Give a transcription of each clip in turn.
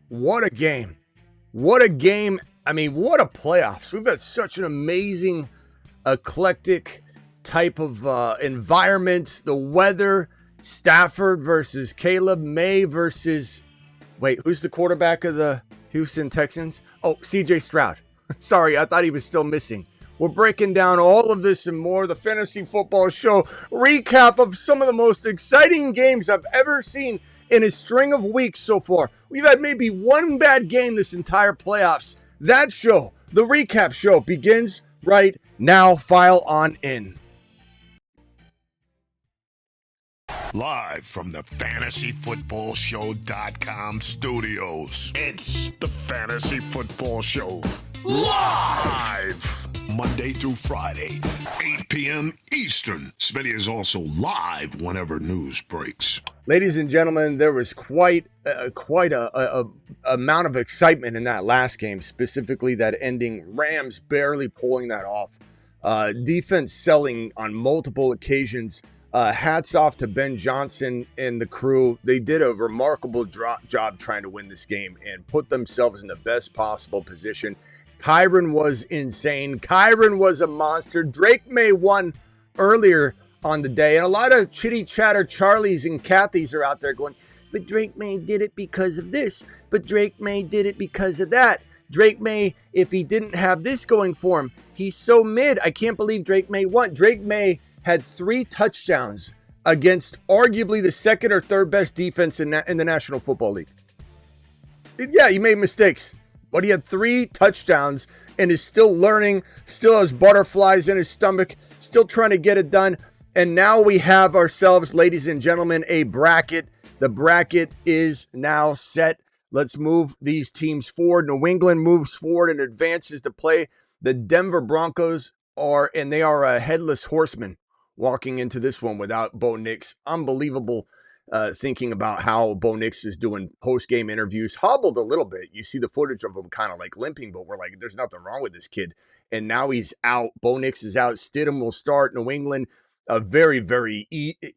What a game. What a game. I mean, what a playoffs. We've had such an amazing, eclectic type of environment. The weather, Stafford versus Caleb, May versus, who's the quarterback of the Houston Texans? Oh, CJ Stroud. Sorry, I thought he was still missing. We're breaking down all of this and more. The Fantasy Football Show recap of some of the most exciting games I've ever seen in a string of weeks so far. We've had maybe one bad game this entire playoffs. That show, the recap show, begins right now. File on in. Live from the FantasyFootballShow.com studios. It's the Fantasy Football Show. Live! Monday through Friday, 8 p.m. Eastern. Smitty is also live whenever news breaks. Ladies and gentlemen, there was quite a amount of excitement in that last game, specifically that ending. Rams barely pulling that off. Defense selling on multiple occasions. Hats off to Ben Johnson and the crew. They did a remarkable job trying to win this game and put themselves in the best possible position. Kyron was insane. Kyron was a monster. Drake May won earlier on the day, and a lot of chitty chatter Charlies and Kathys are out there going, but Drake May did it because of this, but Drake May did it because of that. Drake May, if he didn't have this going for him, he's so mid. I can't believe Drake May won. Drake May had 3 touchdowns against arguably the second or third best defense in the National Football League. Yeah, he made mistakes, but he had 3 touchdowns and is still learning, still has butterflies in his stomach, still trying to get it done. And now we have ourselves, ladies and gentlemen, a bracket. The bracket is now set. Let's move these teams forward. New England moves forward and advances to play the Denver Broncos, and they are a headless horseman walking into this one without Bo Nix. Unbelievable thinking about how Bo Nix is doing post-game interviews. Hobbled a little bit. You see the footage of him kind of like limping, but we're like, there's nothing wrong with this kid. And now he's out. Bo Nix is out. Stidham will start. New England, a very, very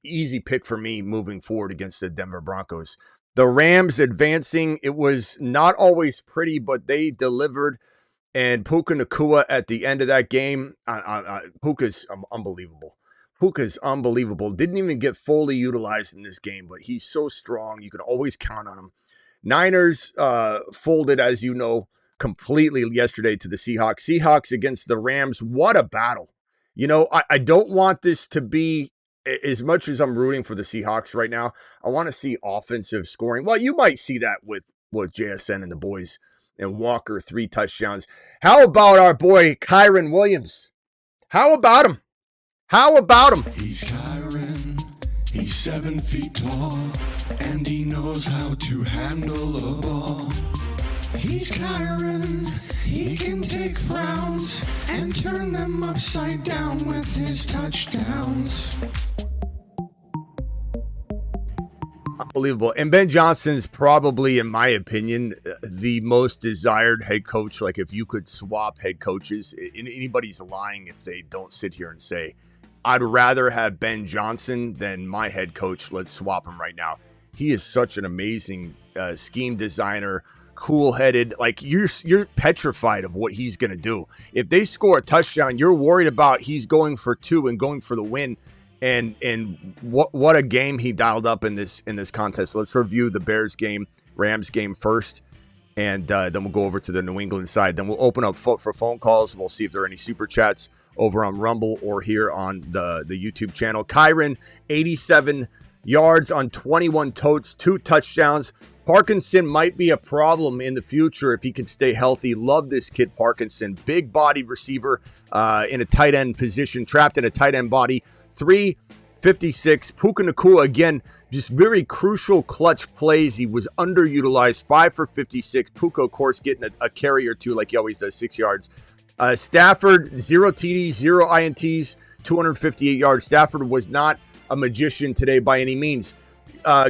easy pick for me moving forward against the Denver Broncos. The Rams advancing. It was not always pretty, but they delivered. And Puka Nacua at the end of that game, Puka's unbelievable. Puka's unbelievable. Didn't even get fully utilized in this game, but he's so strong. You can always count on him. Niners folded, as you know, completely yesterday to the Seahawks. Seahawks against the Rams. What a battle. You know, I don't want this to be, as much as I'm rooting for the Seahawks right now, I want to see offensive scoring. Well, you might see that with JSN and the boys and Walker, 3 touchdowns. How about our boy Kyron Williams? How about him? How about him? He's Kyron, he's 7 feet tall, and he knows how to handle a ball. He's Kyron, he can take frowns and turn them upside down with his touchdowns. Unbelievable. And Ben Johnson's probably, in my opinion, the most desired head coach. Like, if you could swap head coaches, anybody's lying if they don't sit here and say, I'd rather have Ben Johnson than my head coach. Let's swap him right now. He is such an amazing scheme designer, cool-headed. Like, you're petrified of what he's going to do. If they score a touchdown, you're worried about he's going for 2 and going for the win. And what a game he dialed up in this contest. Let's review the Bears game, Rams game first, and then we'll go over to the New England side. Then we'll open up for phone calls. We'll see if there are any super chats over on Rumble or here on the YouTube channel. Kyron, 87 yards on 21 totes, 2 touchdowns. Parkinson might be a problem in the future if he can stay healthy. Love this kid, Parkinson. Big body receiver in a tight end position, trapped in a tight end body. 356. Puka Nacua, again, just very crucial clutch plays. He was underutilized, 5 for 56. Puka, of course, getting a carry or 2 like he always does, 6 yards. Stafford, 0 TDs, 0 INTs, 258 yards. Stafford was not a magician today by any means.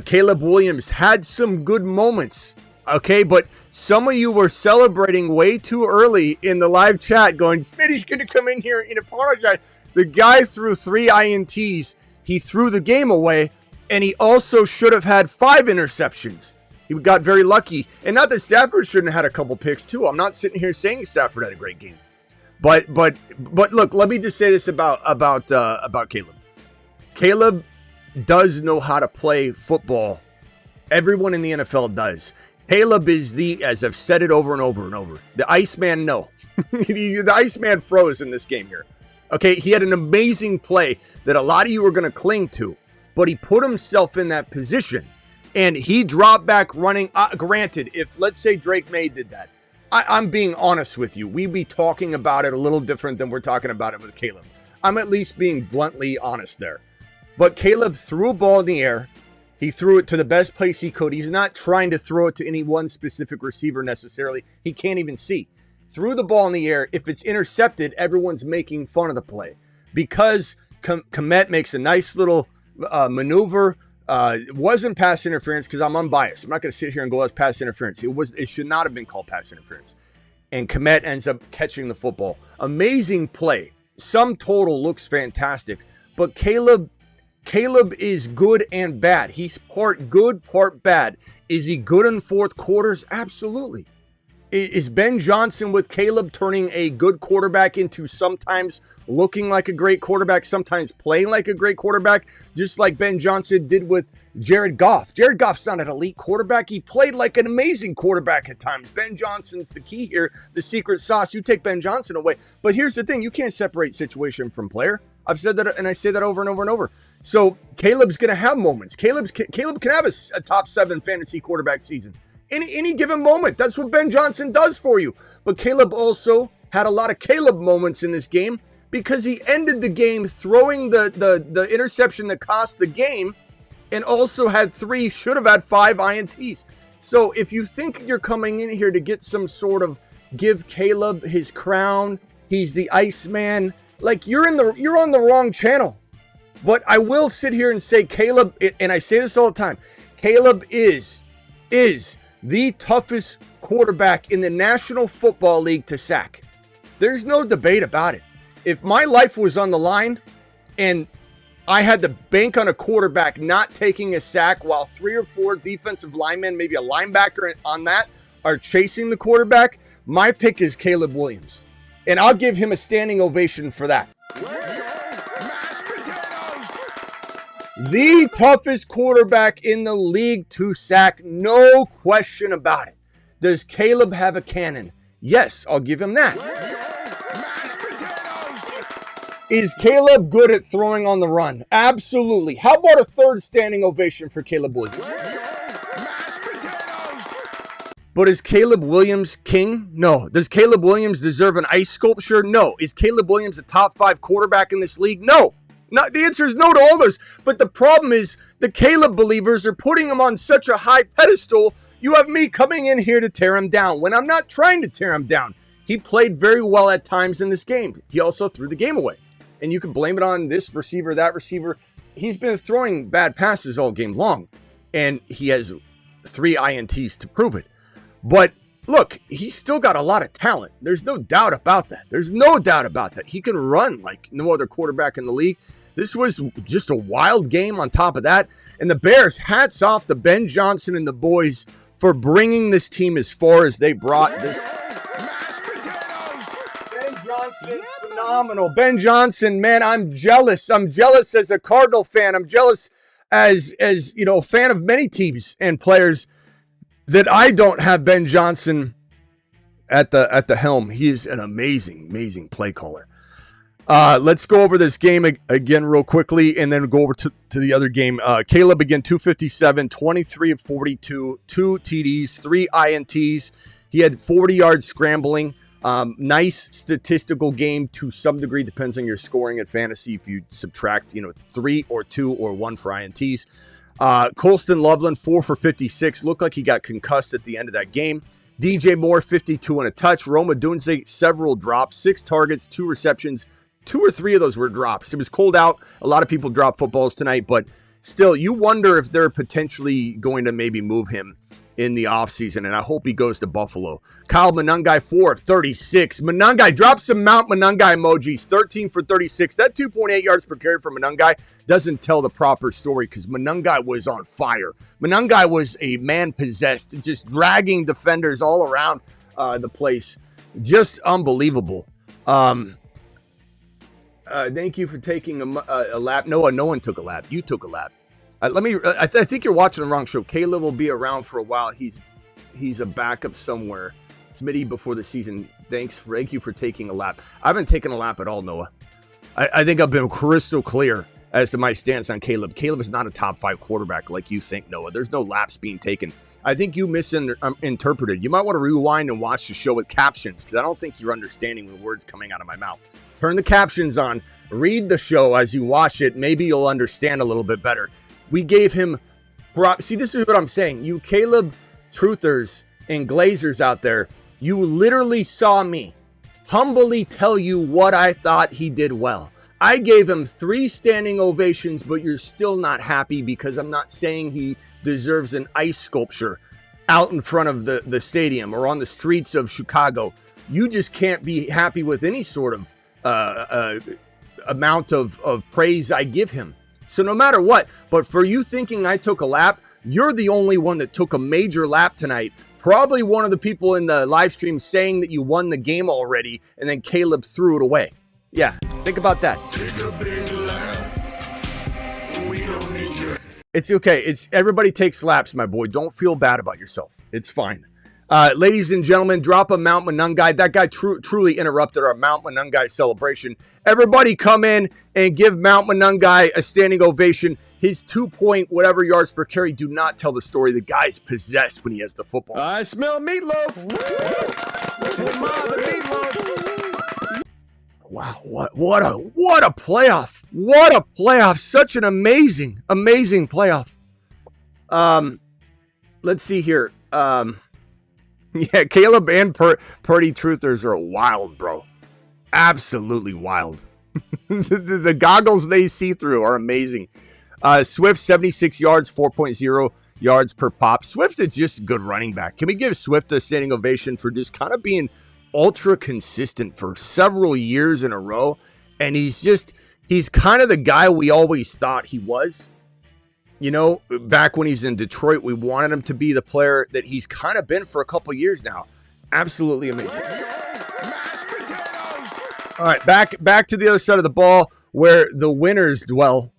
Caleb Williams had some good moments, okay? But some of you were celebrating way too early in the live chat going, Smitty's going to come in here and apologize. The guy threw 3 INTs. He threw the game away, and he also should have had 5 interceptions. He got very lucky. And not that Stafford shouldn't have had a couple picks too. I'm not sitting here saying Stafford had a great game. But look, let me just say this about Caleb. Caleb does know how to play football. Everyone in the NFL does. Caleb is as I've said it over and over and over, the Iceman, no. The Iceman froze in this game here. Okay, he had an amazing play that a lot of you are going to cling to, but he put himself in that position, and he dropped back running. Granted, if, let's say, Drake May did that, I'm being honest with you. We'd be talking about it a little different than we're talking about it with Caleb. I'm at least being bluntly honest there. But Caleb threw a ball in the air. He threw it to the best place he could. He's not trying to throw it to any one specific receiver necessarily. He can't even see. Threw the ball in the air. If it's intercepted, everyone's making fun of the play. Because Kmet makes a nice little maneuver. It wasn't pass interference because I'm unbiased. I'm not going to sit here and go as pass interference. It should not have been called pass interference. And Kmet ends up catching the football. Amazing play. Sum total looks fantastic. But Caleb is good and bad. He's part good, part bad. Is he good in fourth quarters? Absolutely. Is Ben Johnson with Caleb turning a good quarterback into sometimes looking like a great quarterback, sometimes playing like a great quarterback, just like Ben Johnson did with Jared Goff? Jared Goff's not an elite quarterback. He played like an amazing quarterback at times. Ben Johnson's the key here, the secret sauce. You take Ben Johnson away. But here's the thing. You can't separate situation from player. I've said that, and I say that over and over and over. So Caleb's going to have moments. Caleb can have a top 7 fantasy quarterback season. Any given moment. That's what Ben Johnson does for you. But Caleb also had a lot of Caleb moments in this game because he ended the game throwing the interception that cost the game and also had 3, should have had 5 INTs. So if you think you're coming in here to get some sort of give Caleb his crown, he's the Iceman, like you're on the wrong channel. But I will sit here and say Caleb, and I say this all the time, Caleb is the toughest quarterback in the National Football League to sack. There's no debate about it. If my life was on the line and I had to bank on a quarterback not taking a sack while 3 or 4 defensive linemen, maybe a linebacker on that, are chasing the quarterback, my pick is Caleb Williams. And I'll give him a standing ovation for that. The toughest quarterback in the league to sack, no question about it. Does Caleb have a cannon? Yes, I'll give him that. Is Caleb good at throwing on the run? Absolutely. How about a third standing ovation for Caleb Williams? But is Caleb Williams king? No. Does Caleb Williams deserve an ice sculpture? No. Is Caleb Williams a top 5 quarterback in this league? No. The answer is no to all those. But the problem is the Caleb believers are putting him on such a high pedestal. You have me coming in here to tear him down when I'm not trying to tear him down. He played very well at times in this game. He also threw the game away. And you can blame it on this receiver, that receiver. He's been throwing bad passes all game long. And he has 3 INTs to prove it. But look, he's still got a lot of talent. There's no doubt about that. He can run like no other quarterback in the league. This was just a wild game on top of that. And the Bears, hats off to Ben Johnson and the boys for bringing this team as far as they brought this. Ben Johnson's phenomenal. Ben Johnson, man, I'm jealous. I'm jealous as a Cardinal fan. I'm jealous as you know, a fan of many teams and players that I don't have Ben Johnson at the helm. He is an amazing play caller. Let's go over this game again real quickly and then go over to the other game. Caleb again, 257, 23 of 42, 2 TDs, 3 INTs. He had 40 yards scrambling. Nice statistical game to some degree, depends on your scoring at fantasy. If you subtract, 3 or 2 or 1 for INTs. Colston Loveland, 4 for 56. Looked like he got concussed at the end of that game. DJ Moore, 52 and a touch. Roma Dunze, several drops, 6 targets, 2 receptions. 2 or 3 of those were drops. It was cold out. A lot of people dropped footballs tonight, but still, you wonder if they're potentially going to maybe move him in the offseason, and I hope he goes to Buffalo. Kyle Manungai, 4 of 36. Manungai, drop some Mount Manungai emojis, 13 for 36. That 2.8 yards per carry for Manungai doesn't tell the proper story because Manungai was on fire. Manungai was a man possessed, just dragging defenders all around the place. Just unbelievable. Thank you for taking a lap. Noah, no one took a lap. You took a lap. I think you're watching the wrong show. Caleb will be around for a while. He's a backup somewhere. Smitty before the season. Thank you for taking a lap. I haven't taken a lap at all, Noah. I think I've been crystal clear as to my stance on Caleb. Caleb is not a top 5 quarterback like you think, Noah. There's no laps being taken. I think you misinterpreted. You might want to rewind and watch the show with captions because I don't think you're understanding the words coming out of my mouth. Turn the captions on. Read the show as you watch it. Maybe you'll understand a little bit better. We gave him see, this is what I'm saying. You Caleb truthers and glazers out there, you literally saw me humbly tell you what I thought he did well. I gave him 3 standing ovations, but you're still not happy because I'm not saying he deserves an ice sculpture out in front of the stadium or on the streets of Chicago. You just can't be happy with any sort of amount of praise I give him. So no matter what, but for you thinking I took a lap, you're the only one that took a major lap tonight. Probably one of the people in the live stream saying that you won the game already, and then Caleb threw it away. Yeah, think about that. Take a big lap. We don't need you. It's okay. Everybody takes laps, my boy. Don't feel bad about yourself. It's fine. Ladies and gentlemen, drop a Mount Manungai. That guy truly interrupted our Mount Manungai celebration. Everybody come in and give Mount Manungai a standing ovation. His 2-point whatever yards per carry do not tell the story. The guy's possessed when he has the football. I smell meatloaf. Hey, Ma, the meatloaf. Wow, what a playoff. What a playoff. Such an amazing playoff. Let's see here. Yeah, Caleb and Purdy truthers are wild, bro. Absolutely wild. the goggles they see through are amazing. Swift, 76 yards, 4.0 yards per pop. Swift is just a good running back. Can we give Swift a standing ovation for just kind of being ultra consistent for several years in a row? And he's kind of the guy we always thought he was. You know, back when he's in Detroit, we wanted him to be the player that he's kind of been for a couple years now. Absolutely amazing. All right, back to the other side of the ball where the winners dwell,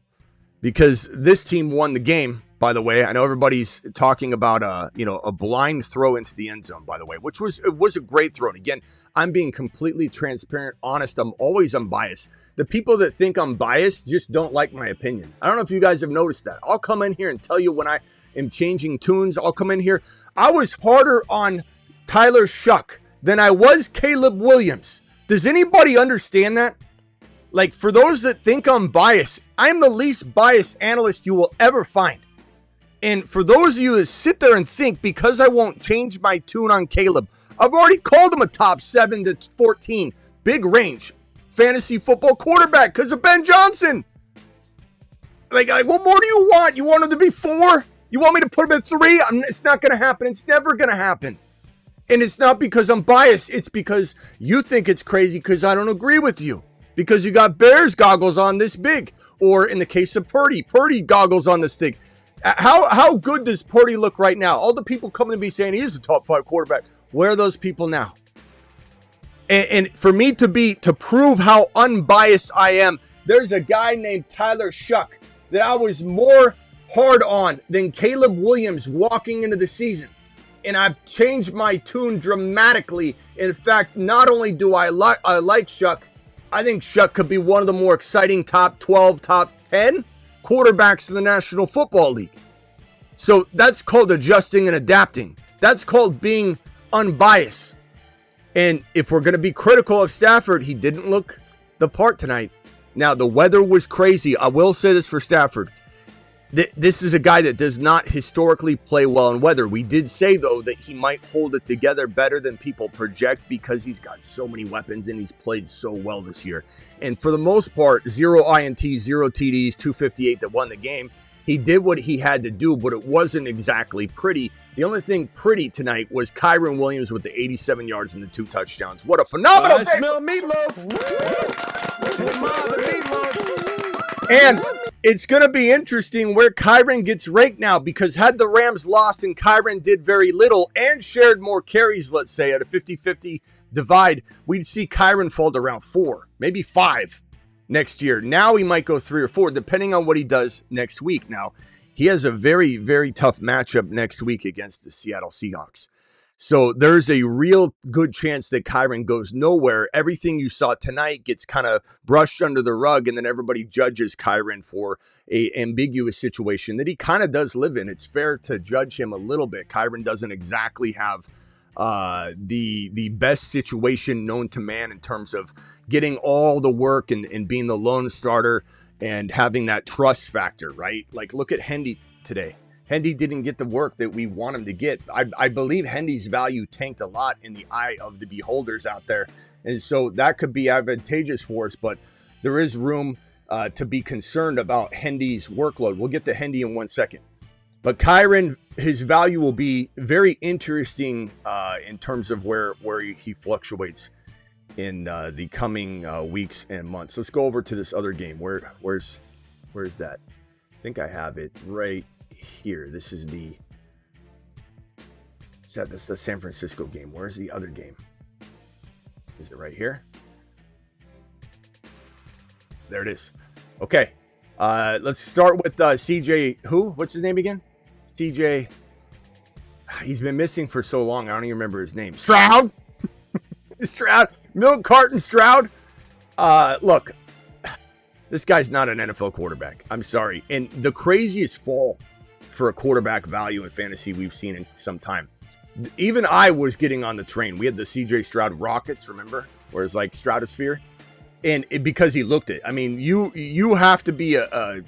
because this team won the game, by the way. I know everybody's talking about a blind throw into the end zone, by the way, which was a great throw. And again, I'm being completely transparent, honest. I'm always unbiased. The people that think I'm biased just don't like my opinion. I don't know if you guys have noticed that. I'll come in here and tell you when I am changing tunes. I'll come in here. I was harder on Tyler Shuck than I was Caleb Williams. Does anybody understand that? Like, for those that think I'm biased, I'm the least biased analyst you will ever find. And for those of you that sit there and think because I won't change my tune on Caleb, I've already called him a top 7 to 14 big range fantasy football quarterback because of Ben Johnson. Like, what more do you want? You want him to be 4? You want me to put him at 3? It's not going to happen. It's never going to happen. And it's not because I'm biased. It's because you think it's crazy because I don't agree with you. Because you got Bears goggles on this big. Or in the case of Purdy goggles on this big. How good does Purdy look right now? All the people coming to me saying he is a top 5 quarterback. Where are those people now? And for me to prove how unbiased I am, there's a guy named Tyler Shuck that I was more hard on than Caleb Williams walking into the season. And I've changed my tune dramatically. In fact, not only do I like Shuck, I think Shuck could be one of the more exciting top 12, top 10 quarterbacks in the National Football League. So that's called adjusting and adapting. That's called being unbiased. And if we're going to be critical of Stafford, he didn't look the part tonight. Now, the weather was crazy. I will say this for Stafford. This is a guy that does not historically play well in weather. We did say, though, that he might hold it together better than people project because he's got so many weapons and he's played so well this year. And for the most part, 0 INTs, 0 TDs, 258 that won the game. He did what he had to do, but it wasn't exactly pretty. The only thing pretty tonight was Kyren Williams with the 87 yards and the 2 touchdowns. What a phenomenal I day! smell meatloaf. Hey, Ma, the meatloaf. And it's going to be interesting where Kyren gets ranked now, because had the Rams lost and Kyren did very little and shared more carries, let's say, at a 50-50 divide, we'd see Kyren fall to around 4, maybe 5 next year. Now he might go 3 or 4, depending on what he does next week. Now, he has a very, very tough matchup next week against the Seattle Seahawks. So there's a real good chance that Kyren goes nowhere. Everything you saw tonight gets kind of brushed under the rug, and then everybody judges Kyren for a ambiguous situation that he kind of does live in. It's fair to judge him a little bit. Kyren doesn't exactly have the best situation known to man in terms of getting all the work and being the lone starter and having that trust factor, right? Like, look at Hendy today. Hendy didn't get the work that we want him to get. I believe Hendy's value tanked a lot in the eye of the beholders out there. And so that could be advantageous for us, but there is room to be concerned about Hendy's workload. We'll get to Hendy in 1 second. But Kyren, his value will be very interesting in terms of where he fluctuates in the coming weeks and months. Let's go over to this other game. Where's that? I think I have it right here. This is that's the San Francisco game. Where's the other game? Is it right here? There it is. Okay. Let's start with CJ. Who? What's his name again? CJ. He's been missing for so long. I don't even remember his name. Stroud. Stroud. Milk Carton Stroud. Look, this guy's not an NFL quarterback. I'm sorry. And the craziest fall for a quarterback value in fantasy we've seen in some time. Even I was getting on the train. We had the CJ Stroud Rockets, remember? Where it's like Stratosphere. And because he looked it. I mean, you have to be a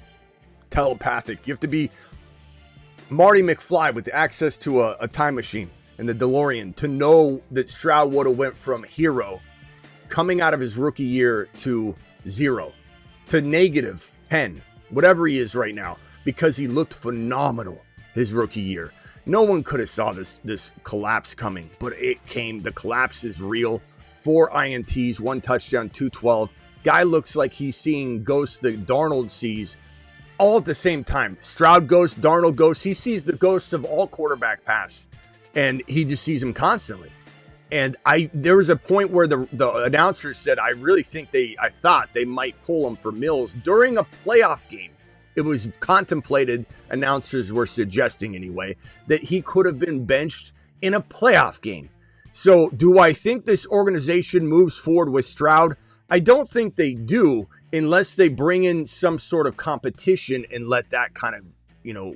telepathic. You have to be Marty McFly with access to a time machine and the DeLorean to know that Stroud would have went from hero coming out of his rookie year to 0 to -10, whatever he is right now, because he looked phenomenal his rookie year. No one could have saw this collapse coming, but it came. The collapse is real. 4 INTs, 1 touchdown, 212. Guy looks like he's seeing ghosts that Darnold sees all at the same time. Stroud ghost, Darnold ghost. He sees the ghosts of all quarterback pass, and he just sees them constantly. And there was a point where the announcer said, I thought they might pull him for Mills during a playoff game. It was contemplated, announcers were suggesting anyway, that he could have been benched in a playoff game. So do I think this organization moves forward with Stroud? I don't think they do, unless they bring in some sort of competition and let that kind of,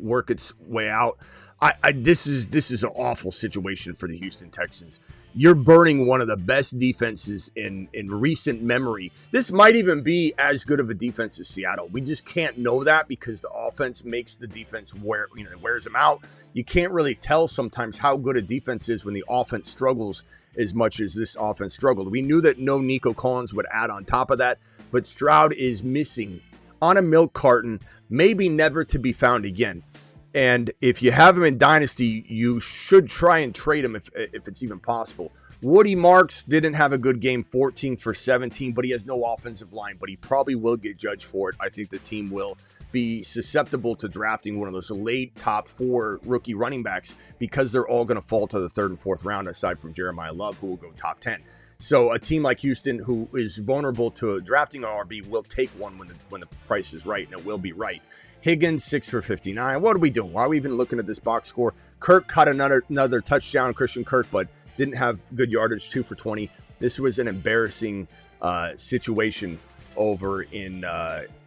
work its way out. This is an awful situation for the Houston Texans. You're burning one of the best defenses in recent memory. This might even be as good of a defense as Seattle. We just can't know that because the offense makes the defense wears them out. You can't really tell sometimes how good a defense is when the offense struggles as much as this offense struggled. We knew that no Nico Collins would add on top of that, but Stroud is missing on a milk carton, maybe never to be found again. And if you have him in Dynasty, you should try and trade him if it's even possible. Woody Marks didn't have a good game, 14 for 17, but he has no offensive line, but he probably will get judged for it. I think the team will be susceptible to drafting one of those late top 4 rookie running backs because they're all going to fall to the 3rd and 4th round, aside from Jeremiah Love, who will go top 10. So a team like Houston, who is vulnerable to drafting an RB, will take one when the price is right, and it will be right. Higgins, 6 for 59. What are we doing? Why are we even looking at this box score? Kirk caught another touchdown, Christian Kirk, but didn't have good yardage, 2 for 20. This was an embarrassing situation over in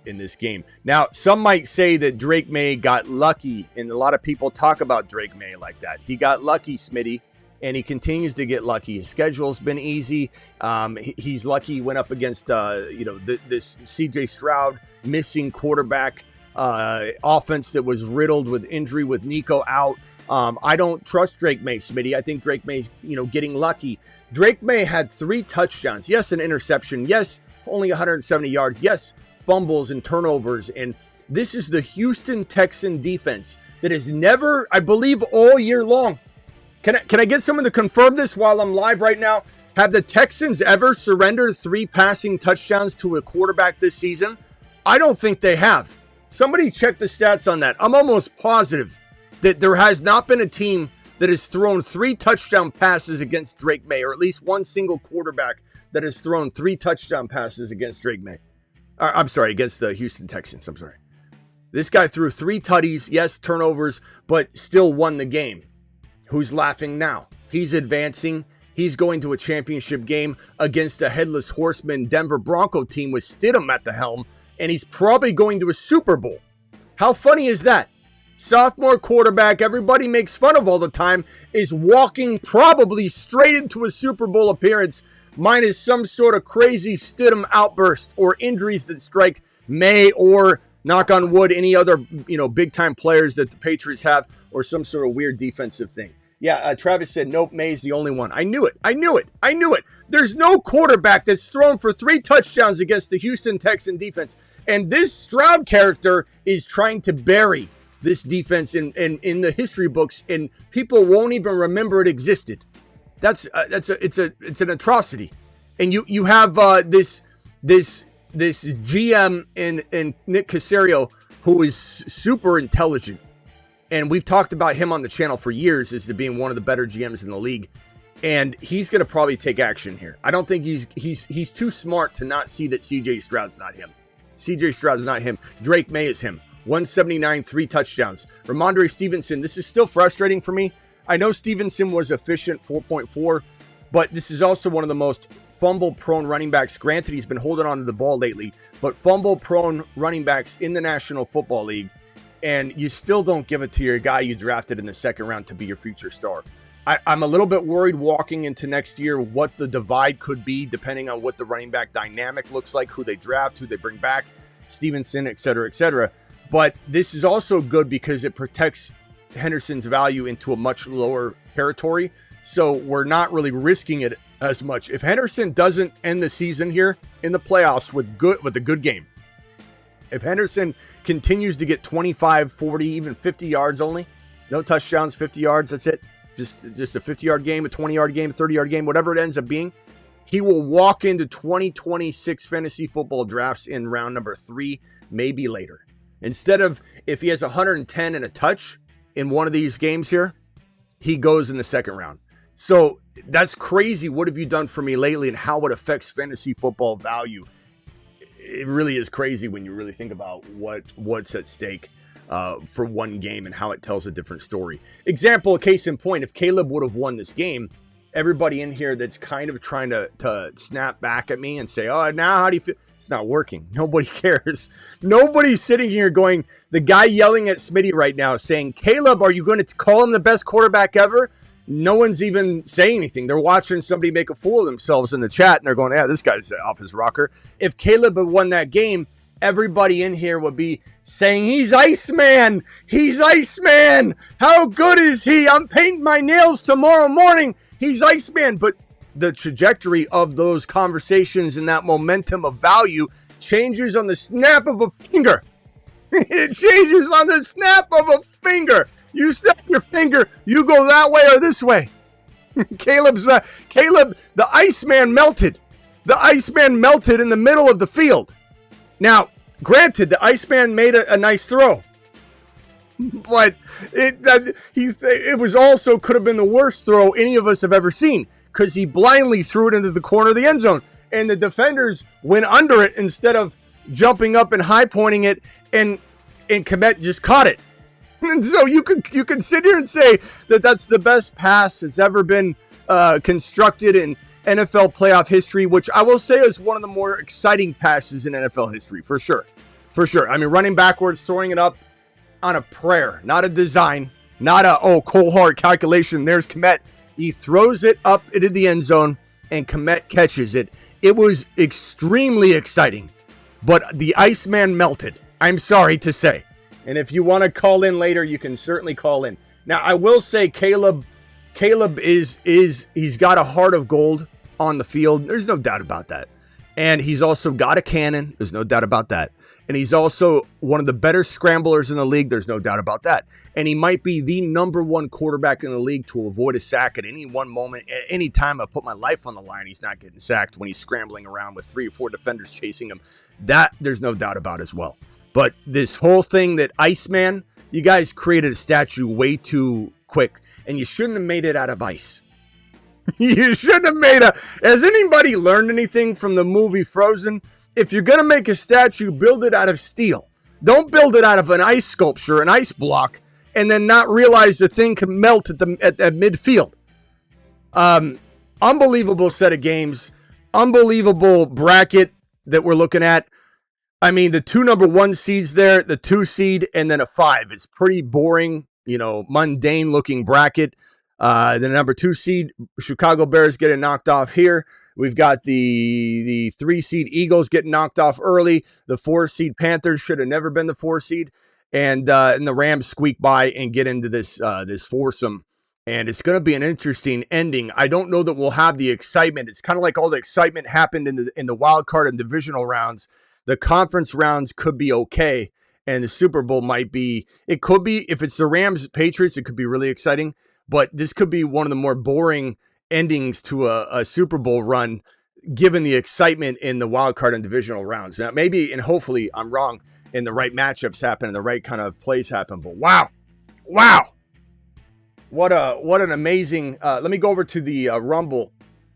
this game. Now, some might say that Drake May got lucky, and a lot of people talk about Drake May like that. He got lucky, Smitty, and he continues to get lucky. His schedule's been easy. He's lucky he went up against this CJ Stroud missing quarterback offense that was riddled with injury with Nico out. I don't trust Drake May, Smitty. I think Drake May's, getting lucky. Drake May had 3 touchdowns. Yes, an interception. Yes, only 170 yards. Yes, fumbles and turnovers. And This is the Houston Texan defense that is never, I believe, all year long. Can I get someone to confirm this while I'm live right now? Have the Texans ever surrendered 3 passing touchdowns to a quarterback this season? I don't think they have. Somebody check the stats on that. I'm almost positive that there has not been a team that has thrown 3 touchdown passes against Drake May, or at least one single quarterback that has thrown 3 touchdown passes against Drake May. I'm sorry, against the Houston Texans. I'm sorry. This guy threw 3 tutties, yes, turnovers, but still won the game. Who's laughing now? He's advancing. He's going to a championship game against a headless horseman Denver Bronco team with Stidham at the helm, and he's probably going to a Super Bowl. How funny is that? Sophomore quarterback everybody makes fun of all the time is walking probably straight into a Super Bowl appearance, minus some sort of crazy Stidham outburst or injuries that strike May or, knock on wood, any other big-time players that the Patriots have, or some sort of weird defensive thing. Yeah, Travis said, nope, May's the only one. I knew it. There's no quarterback that's thrown for 3 touchdowns against the Houston Texan defense. And this Stroud character is trying to bury this defense in the history books, and people won't even remember it existed. It's an atrocity. And you have this GM in Nick Caserio, who is super intelligent. And we've talked about him on the channel for years as to being one of the better GMs in the league. And he's going to probably take action here. I don't think he's too smart to not see that CJ Stroud's not him. CJ Stroud's not him. Drake May is him. 179, 3 touchdowns. Ramondre Stevenson, this is still frustrating for me. I know Stevenson was efficient, 4.4, but this is also one of the most fumble-prone running backs. Granted, he's been holding on to the ball lately, but fumble-prone running backs in the National Football League. And you still don't give it to your guy you drafted in the second round to be your future star. I'm a little bit worried walking into next year what the divide could be depending on what the running back dynamic looks like, who they draft, who they bring back, Stevenson, et cetera, et cetera. But this is also good because it protects Henderson's value into a much lower territory. So we're not really risking it as much. If Henderson doesn't end the season here in the playoffs with a good game, if Henderson continues to get 25, 40, even 50 yards only, no touchdowns, 50 yards, that's it. Just a 50-yard game, a 20-yard game, a 30-yard game, whatever it ends up being, he will walk into 2026 fantasy football drafts in round number 3, maybe later. Instead of, if he has 110 and a touch in one of these games here, he goes in the second round. So that's crazy. What have you done for me lately and how it affects fantasy football value? It really is crazy when you really think about what's at stake for one game and how it tells a different story. Example, case in point, if Caleb would have won this game, everybody in here that's kind of trying to snap back at me and say, oh, now how do you feel? It's not working. Nobody cares. Nobody's sitting here going, the guy yelling at Smitty right now saying, Caleb, are you going to call him the best quarterback ever? No one's even saying anything. They're watching somebody make a fool of themselves in the chat, and they're going, yeah, this guy's off his rocker. If Caleb had won that game, everybody in here would be saying, he's Iceman. He's Iceman. How good is he? I'm painting my nails tomorrow morning. He's Iceman. But the trajectory of those conversations and that momentum of value changes on the snap of a finger. It changes on the snap of a finger. You snap your finger, you go that way or this way. Caleb, the Iceman melted. The Iceman melted in the middle of the field. Now, granted, the Iceman made a nice throw. But it was also could have been the worst throw any of us have ever seen because he blindly threw it into the corner of the end zone. And the defenders went under it instead of jumping up and high pointing it, and Kmet just caught it. And so you can sit here and say that that's the best pass that's ever been constructed in NFL playoff history, which I will say is one of the more exciting passes in NFL history, for sure. For sure. I mean, running backwards, throwing it up on a prayer, not a design, not a, cold hard calculation. There's Kmet. He throws it up into the end zone, and Kmet catches it. It was extremely exciting, but the Iceman melted, I'm sorry to say. And if you want to call in later, you can certainly call in. Now, I will say Caleb he's got a heart of gold on the field. There's no doubt about that. And he's also got a cannon. There's no doubt about that. And he's also one of the better scramblers in the league. There's no doubt about that. And he might be the number one quarterback in the league to avoid a sack at any one moment. At any time I put my life on the line, he's not getting sacked when he's scrambling around with 3 or 4 defenders chasing him. That there's no doubt about as well. But this whole thing that Iceman, you guys created a statue way too quick. And you shouldn't have made it out of ice. You shouldn't have made a... Has anybody learned anything from the movie Frozen? If you're going to make a statue, build it out of steel. Don't build it out of an ice sculpture, an ice block, and then not realize the thing can melt at midfield. Unbelievable set of games. Unbelievable bracket that we're looking at. I mean, the 2 number 1 seeds there, the 2 seed, and then a 5. It's pretty boring, mundane looking bracket. The number 2 seed, Chicago Bears getting knocked off here. We've got the 3 seed Eagles getting knocked off early. The 4 seed Panthers should have never been the 4 seed. And the Rams squeak by and get into this foursome. And it's going to be an interesting ending. I don't know that we'll have the excitement. It's kind of like all the excitement happened in the wild card and divisional rounds. The conference rounds could be okay. And the Super Bowl might be, it could be, if it's the Rams Patriots, it could be really exciting. But this could be one of the more boring endings to a Super Bowl run, given the excitement in the wild card and divisional rounds. Now, maybe and hopefully I'm wrong, and the right matchups happen and the right kind of plays happen. But wow, what an amazing. Let me go over to the Rumble,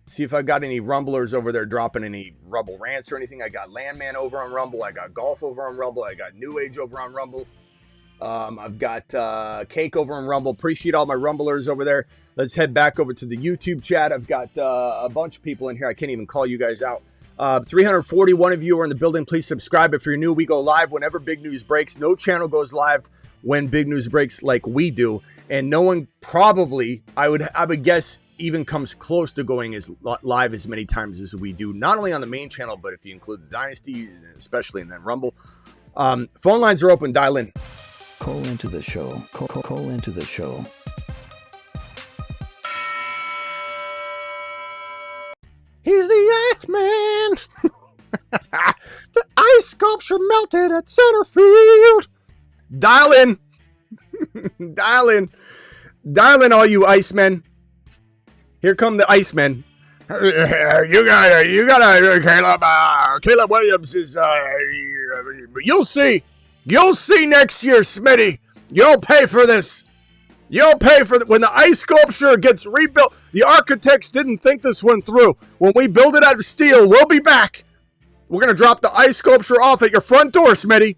see if I got any Rumblers over there dropping any Rumble rants or anything. I got Landman over on Rumble. I got Golf over on Rumble. I got New Age over on Rumble. I've got Cake over on Rumble. Appreciate all my Rumblers over there. Let's head back over to the YouTube chat. I've got a bunch of people in here. I can't even call you guys out. 341 of you are in the building. Please subscribe if you're new. We go live whenever big news breaks. No channel goes live when big news breaks like we do. And no one probably, I would guess, even comes close to going as live as many times as we do. Not only on the main channel, but if you include the Dynasty, especially, and then Rumble. Phone lines are open. Dial in. Call into the show. Call into the show. He's the Iceman. The ice sculpture melted at center field. Dial in. Dial in. Dial in, all you Icemen. Here come the Icemen. You got Caleb Williams is. You'll see. You'll see next year, Smitty. You'll pay for this. You'll pay for when the ice sculpture gets rebuilt. The architects didn't think this one through. When we build it out of steel, we'll be back. We're gonna drop the ice sculpture off at your front door, Smitty.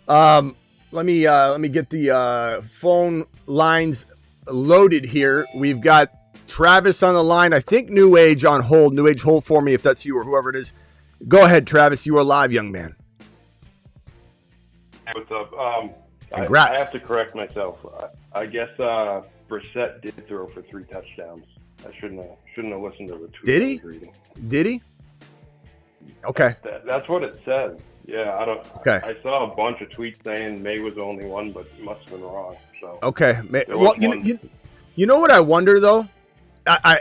Let me get the phone lines loaded here. We've got Travis on the line. I think New Age on hold. New Age, hold for me if that's you or whoever it is. Go ahead, Travis. You are live, young man. What's up? Congrats. I have to correct myself. I guess Brissett did throw for 3 touchdowns. I shouldn't have listened to the tweet. Did he? Did he? Okay. That's what it said. Yeah, I don't. Okay. I saw a bunch of tweets saying May was the only one, but it must have been wrong. So. Okay. Well, you know what I wonder though.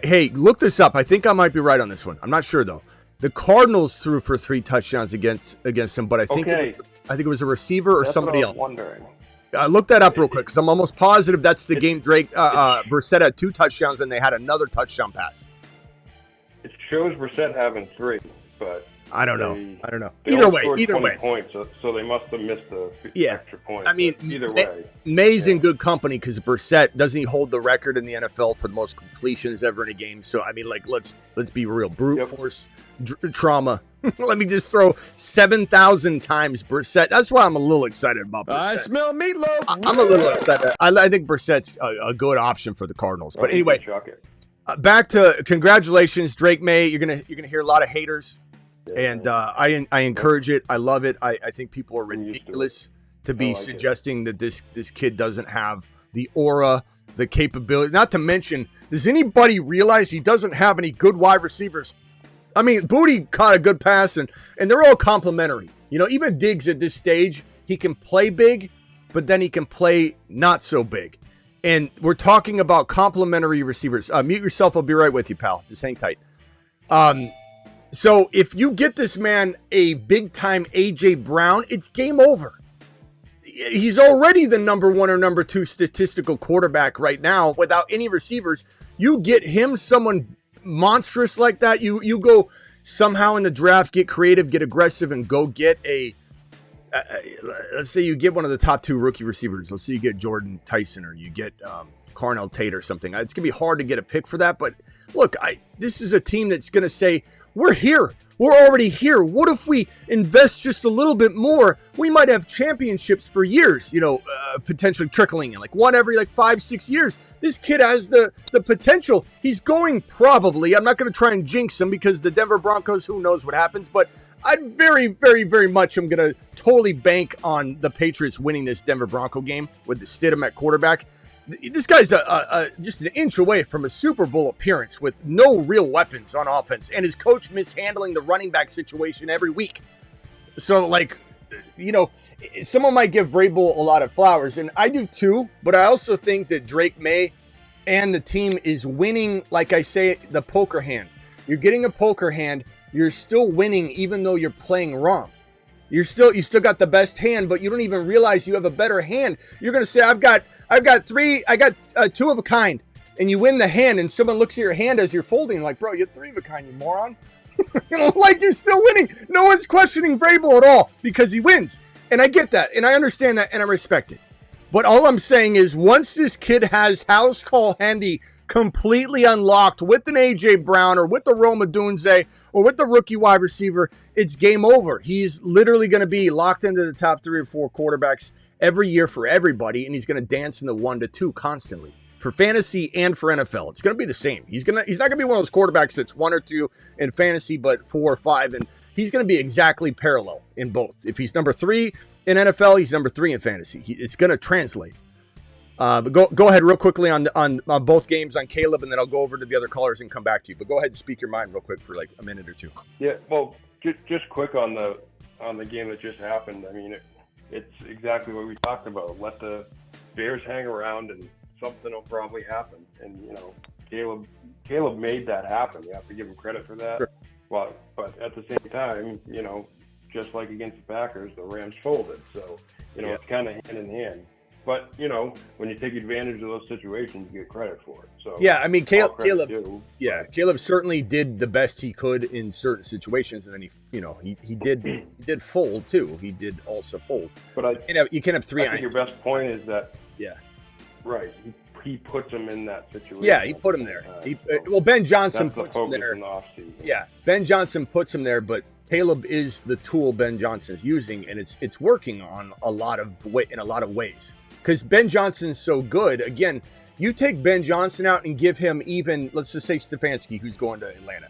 Hey, look this up. I think I might be right on this one. I'm not sure though. The Cardinals threw for 3 touchdowns against him, but I think it was a receiver or somebody else. Wondering. Look that up real quick because I'm almost positive that's the game Brissett had 2 touchdowns and they had another touchdown pass. It shows Brissett having 3, but I don't know. Either way. Points, so they must have missed the extra point. I mean, either way. May's in good company because Brissett doesn't he hold the record in the NFL for the most completions ever in a game. So I mean, like let's be real. Brute force trauma. Let me just throw 7,000 times Brissett. That's why I'm a little excited about Brissett. I smell meatloaf. I'm a little excited. I think Brissett's a good option for the Cardinals. But anyway, back to congratulations, Drake May. You're gonna hear a lot of haters. And I encourage it. I love it. I think people are ridiculous to be suggesting that this kid doesn't have the aura, the capability. Not to mention, does anybody realize he doesn't have any good wide receivers? I mean, Booty caught a good pass, and they're all complimentary. You know, even Diggs at this stage, he can play big, but then he can play not so big. And we're talking about complimentary receivers. Mute yourself. I'll be right with you, pal. Just hang tight. So if you get this man a big-time A.J. Brown, it's game over. He's already the number 1 or number 2 statistical quarterback right now without any receivers. You get him someone monstrous like that, you go somehow in the draft, get creative, get aggressive, and go get let's say you get one of the top 2 rookie receivers. Let's say you get Jordan Tyson or you get Carnell Tate or something. It's going to be hard to get a pick for that. But look, this is a team that's going to say, we're here. We're already here. What if we invest just a little bit more? We might have championships for years, potentially trickling in, like one every 5-6 years. This kid has the potential. He's going probably. I'm not going to try and jinx him because the Denver Broncos, who knows what happens, but I very, very, very much am going to totally bank on the Patriots winning this Denver Bronco game with the Stidham at quarterback. This guy's just an inch away from a Super Bowl appearance with no real weapons on offense and his coach mishandling the running back situation every week. So, someone might give Vrabel a lot of flowers, and I do too, but I also think that Drake May and the team is winning, like I say, the poker hand. You're getting a poker hand. You're still winning even though you're playing wrong. You still got the best hand, but you don't even realize you have a better hand. You're going to say, I've got 2 of a kind, and you win the hand, and someone looks at your hand as you're folding, like, bro, you're 3 of a kind, you moron. Like, you're still winning. No one's questioning Vrabel at all because he wins. And I get that, and I understand that, and I respect it. But all I'm saying is once this kid has house call handy completely unlocked with an A.J. Brown or with the Rome Odunze or with the rookie wide receiver, it's game over. He's literally going to be locked into the top 3 or 4 quarterbacks every year for everybody, and he's going to dance in the 1 to 2 constantly for fantasy and for NFL. It's going to be the same. He's not going to be one of those quarterbacks that's 1 or 2 in fantasy, but 4 or 5, and he's going to be exactly parallel in both. If he's number 3 in NFL, he's number 3 in fantasy. It's going to translate. But go ahead real quickly on both games on Caleb, and then I'll go over to the other callers and come back to you. But go ahead and speak your mind real quick for a minute or 2. Yeah, well, just quick on the game that just happened. I mean, it's exactly what we talked about. Let the Bears hang around, and something will probably happen. And Caleb made that happen. You have to give him credit for that. Sure. Well, but at the same time, just like against the Packers, the Rams folded. So it's kind of hand in hand. But, when you take advantage of those situations, you get credit for it. So yeah, I mean, Caleb certainly did the best he could in certain situations, and then he did fold too. He did also fold. But you can have 3. I think your best point is that right. He puts him in that situation. Yeah, he put him there. Ben Johnson puts him there. Yeah, Ben Johnson puts him there, but Caleb is the tool Ben Johnson's using, and it's working on in a lot of ways. Because Ben Johnson's so good. Again, you take Ben Johnson out and give him even, let's just say Stefanski, who's going to Atlanta.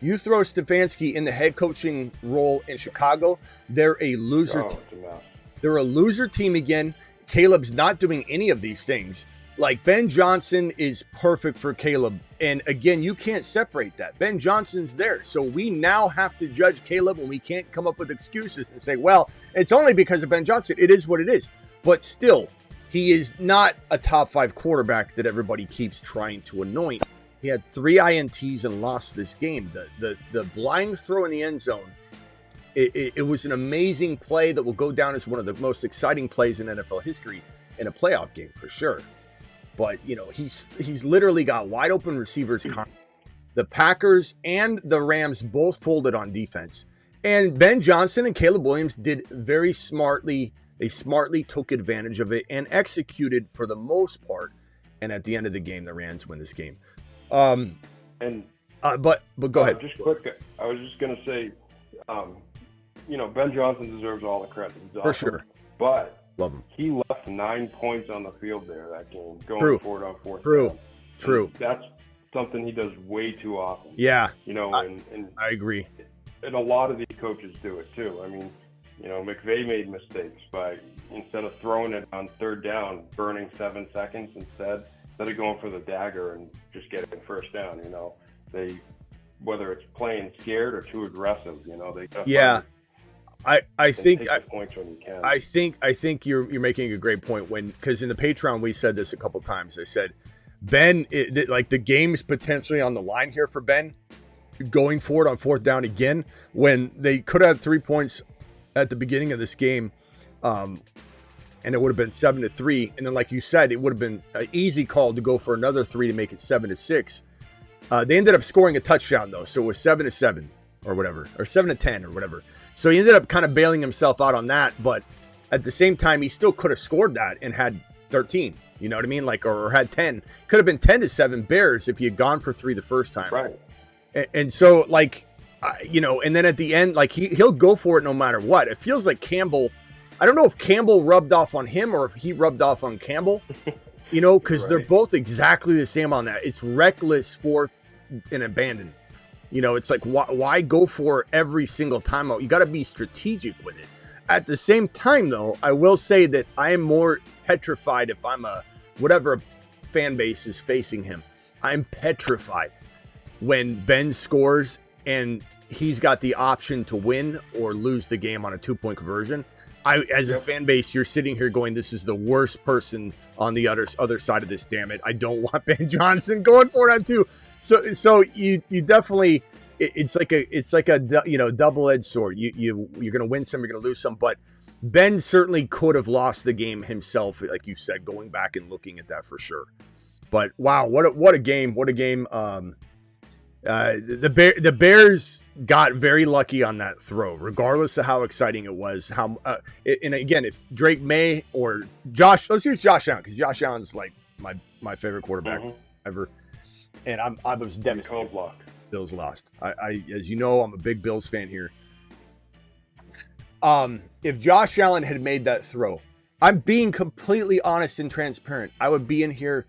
You throw Stefanski in the head coaching role in Chicago, they're a loser team. They're a loser team again. Caleb's not doing any of these things. Like, Ben Johnson is perfect for Caleb. And again, you can't separate that. Ben Johnson's there. So we now have to judge Caleb, and we can't come up with excuses and say, well, it's only because of Ben Johnson. It is what it is. But still, he is not a top 5 quarterback that everybody keeps trying to anoint. He had 3 INTs and lost this game. The blind throw in the end zone, it was an amazing play that will go down as one of the most exciting plays in NFL history in a playoff game for sure. But, he's literally got wide open receivers. The Packers and the Rams both folded on defense. And Ben Johnson and Caleb Williams did very smartly. They smartly took advantage of it and executed for the most part. And at the end of the game, the Rams win this game. But go ahead. Just quick, I was just going to say, Ben Johnson deserves all the credit. He's awesome, for sure. But love him. He left 9 points on the field there that game, going for it on 4th down. True. And that's something he does way too often. Yeah. And I agree. And a lot of these coaches do it too. I mean, McVay made mistakes by, instead of throwing it on 3rd down, burning 7 seconds instead of going for the dagger and just getting 1st down. They, whether it's playing scared or too aggressive, they I think points when you can. I think you're making a great point because in the Patreon we said this a couple times. I said Ben, like the game's potentially on the line here for Ben. going for it on fourth down again when they could have had 3 points at the beginning of this game. And it would have been 7-3. And then, like you said, it would have been an easy call to go for another 3 to make it 7-6. They ended up scoring a touchdown, though. So it was 7-7 or whatever, or 7-10 or whatever. So he ended up kind of bailing himself out on that. But at the same time, he still could have scored that and had 13. You know what I mean? Like, or had 10. Could have been 10-7 Bears if he had gone for 3 the first time. Right. And so, like, and then at the end, like, he'll go for it no matter what. It feels like Campbell, I don't know if Campbell rubbed off on him or if he rubbed off on Campbell, because right. They're both exactly the same on that. It's reckless, fourth, and abandon. It's like, why go for every single timeout? You got to be strategic with it. At the same time, though, I will say that I am more petrified if I'm whatever fan base is facing him. I'm petrified when Ben scores and he's got the option to win or lose the game on a 2-point conversion. As a fan base, you're sitting here going, this is the worst person on the other side of this, damn it. I don't want Ben Johnson going for it on 2. So you definitely, it's like a double-edged sword. You're going to win some, you're going to lose some, but Ben certainly could have lost the game himself, like you said, going back and looking at that for sure. But wow, what a game. What a game. The Bears got very lucky on that throw, regardless of how exciting it was. And again, if Drake May or Josh, let's use Josh Allen, because Josh Allen's like my favorite quarterback ever. And I was devastated. Bills lost. I as you know, I'm a big Bills fan here. If Josh Allen had made that throw, I'm being completely honest and transparent, I would be in here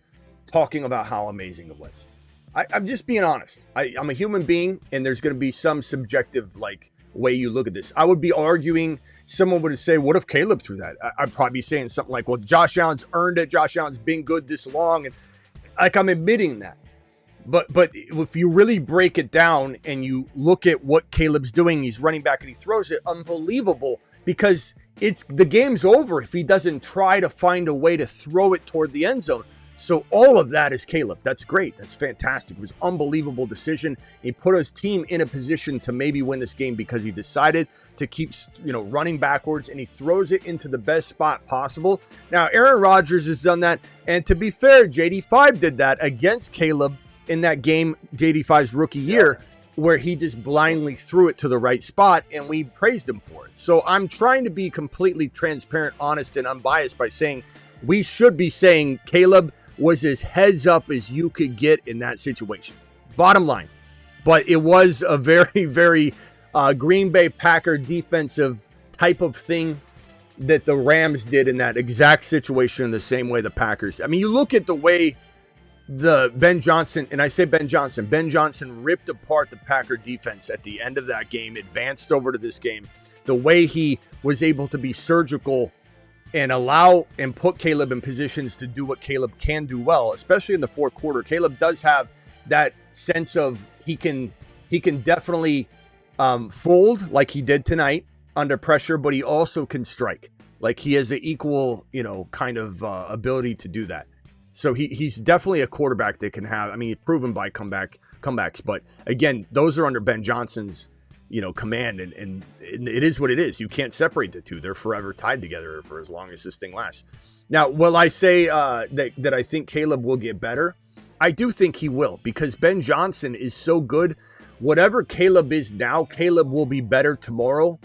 talking about how amazing it was. I'm just being honest. I'm a human being, and there's going to be some subjective way you look at this. I would be arguing. Someone would say, "What if Caleb threw that?" I'd probably be saying something like, "Well, Josh Allen's earned it. Josh Allen's been good this long," and I'm admitting that. But if you really break it down and you look at what Caleb's doing, he's running back and he throws it, unbelievable, because the game's over if he doesn't try to find a way to throw it toward the end zone. So all of that is Caleb. That's great. That's fantastic. It was an unbelievable decision. He put his team in a position to maybe win this game because he decided to keep, running backwards, and he throws it into the best spot possible. Now, Aaron Rodgers has done that. And to be fair, JD5 did that against Caleb in that game, JD5's rookie year, where he just blindly threw it to the right spot, and we praised him for it. So I'm trying to be completely transparent, honest, and unbiased by saying we should be saying Caleb was as heads up as you could get in that situation. Bottom line. But it was a very, very Green Bay Packer defensive type of thing that the Rams did in that exact situation, the same way the Packers. I mean, you look at the way Ben Johnson ripped apart the Packer defense at the end of that game, advanced over to this game. The way he was able to be surgical and allow and put Caleb in positions to do what Caleb can do well, especially in the fourth quarter. Caleb does have that sense of he can definitely fold like he did tonight under pressure, but he also can strike. Like he has an equal, kind of ability to do that. So he's definitely a quarterback that can have, I mean, he's proven by comebacks, but again, those are under Ben Johnson's, command, and it is what it is. You can't separate the two. They're forever tied together for as long as this thing lasts. Now, will I say that I think Caleb will get better? I do think he will, because Ben Johnson is so good. Whatever Caleb is now, Caleb will be better tomorrow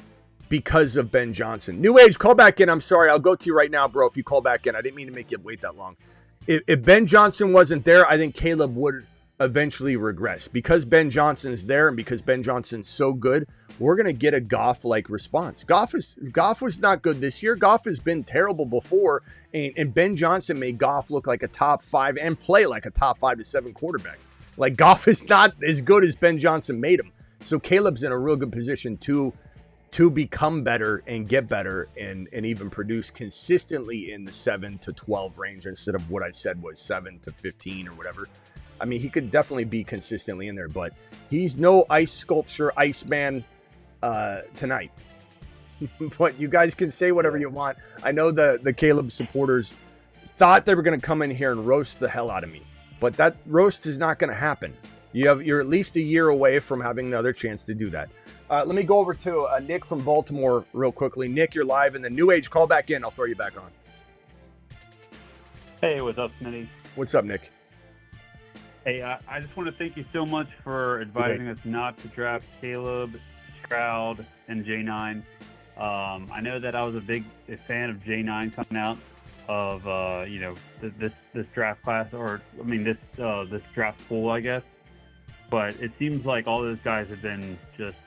because of Ben Johnson. New Age, call back in. I'm sorry. I'll go to you right now, bro, if you call back in. I didn't mean to make you wait that long. If Ben Johnson wasn't there, I think Caleb would eventually regress. Because Ben Johnson's there and because Ben Johnson's so good, we're going to get a Goff-like response. Goff was not good this year. Goff has been terrible before, and Ben Johnson made Goff look like a top 5 and play like a top 5 to 7 quarterback. Like, Goff is not as good as Ben Johnson made him. So Caleb's in a real good position to become better and get better and even produce consistently in the 7 to 12 range instead of what I said was 7 to 15 or whatever. I mean, he could definitely be consistently in there, but he's no ice sculpture, Iceman tonight. But you guys can say whatever you want. I know the Caleb supporters thought they were going to come in here and roast the hell out of me, but that roast is not going to happen. You're at least a year away from having another chance to do that. Let me go over to Nick from Baltimore real quickly. Nick, you're live, and then New Age, call back in. I'll throw you back on. Hey, what's up, Smitty? What's up, Nick? Hey, I just want to thank you so much for advising us not to draft Caleb, Stroud, and J9. I know that I was a fan of J9 coming out of this draft class, this draft pool, I guess. But it seems like all those guys have been just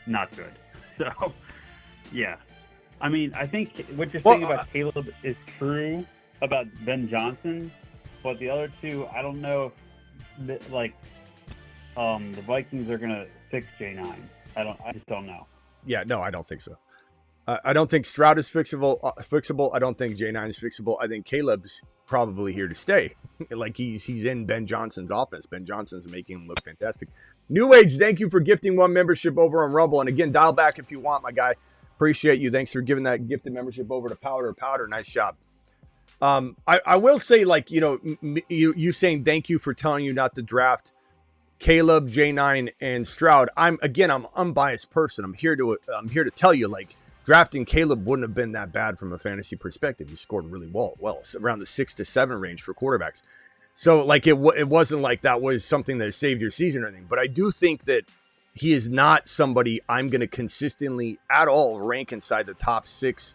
not good. So, yeah. I mean, I think what you're saying about Caleb is true about Ben Johnson, but the other two, I don't know if the Vikings are gonna fix J9. I just don't know. Yeah, no, I don't think so. I don't think Stroud is fixable. I don't think J9 is fixable. I think Caleb's probably here to stay. Like he's in Ben Johnson's offense. Ben Johnson's making him look fantastic. New Age, thank you for gifting one membership over on Rumble. And again, dial back if you want, my guy. Appreciate you. Thanks for giving that gifted membership over to Powder. Nice job. I will say, like, you saying thank you for telling you not to draft Caleb, J9, and Stroud. I'm unbiased person. I'm here to tell you, like, drafting Caleb wouldn't have been that bad from a fantasy perspective. He scored really well, around the 6 to 7 range for quarterbacks. So, like, it wasn't like that was something that saved your season or anything. But I do think that he is not somebody I'm going to consistently at all rank inside the top 6.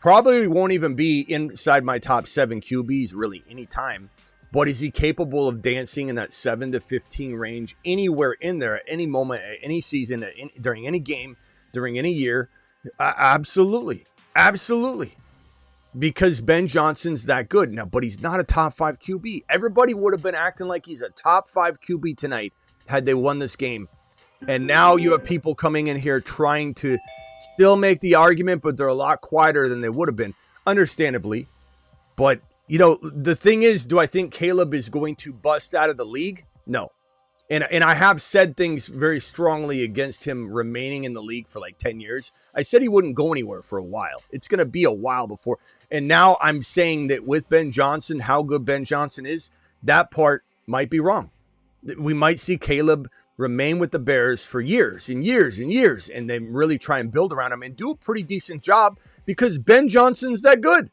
Probably won't even be inside my top 7 QBs really anytime. But is he capable of dancing in that 7 to 15 range anywhere in there at any moment, at any season, during any game, during any year? Absolutely. Because Ben Johnson's that good now, but he's not a top 5 QB. Everybody would have been acting like he's a top 5 QB tonight had they won this game. And now you have people coming in here trying to still make the argument, but they're a lot quieter than they would have been, understandably. But, the thing is, do I think Caleb is going to bust out of the league? No. And I have said things very strongly against him remaining in the league for like 10 years. I said he wouldn't go anywhere for a while. It's going to be a while before. And now I'm saying that with Ben Johnson, how good Ben Johnson is, that part might be wrong. We might see Caleb remain with the Bears for years and years and years, and then really try and build around him and do a pretty decent job because Ben Johnson's that good.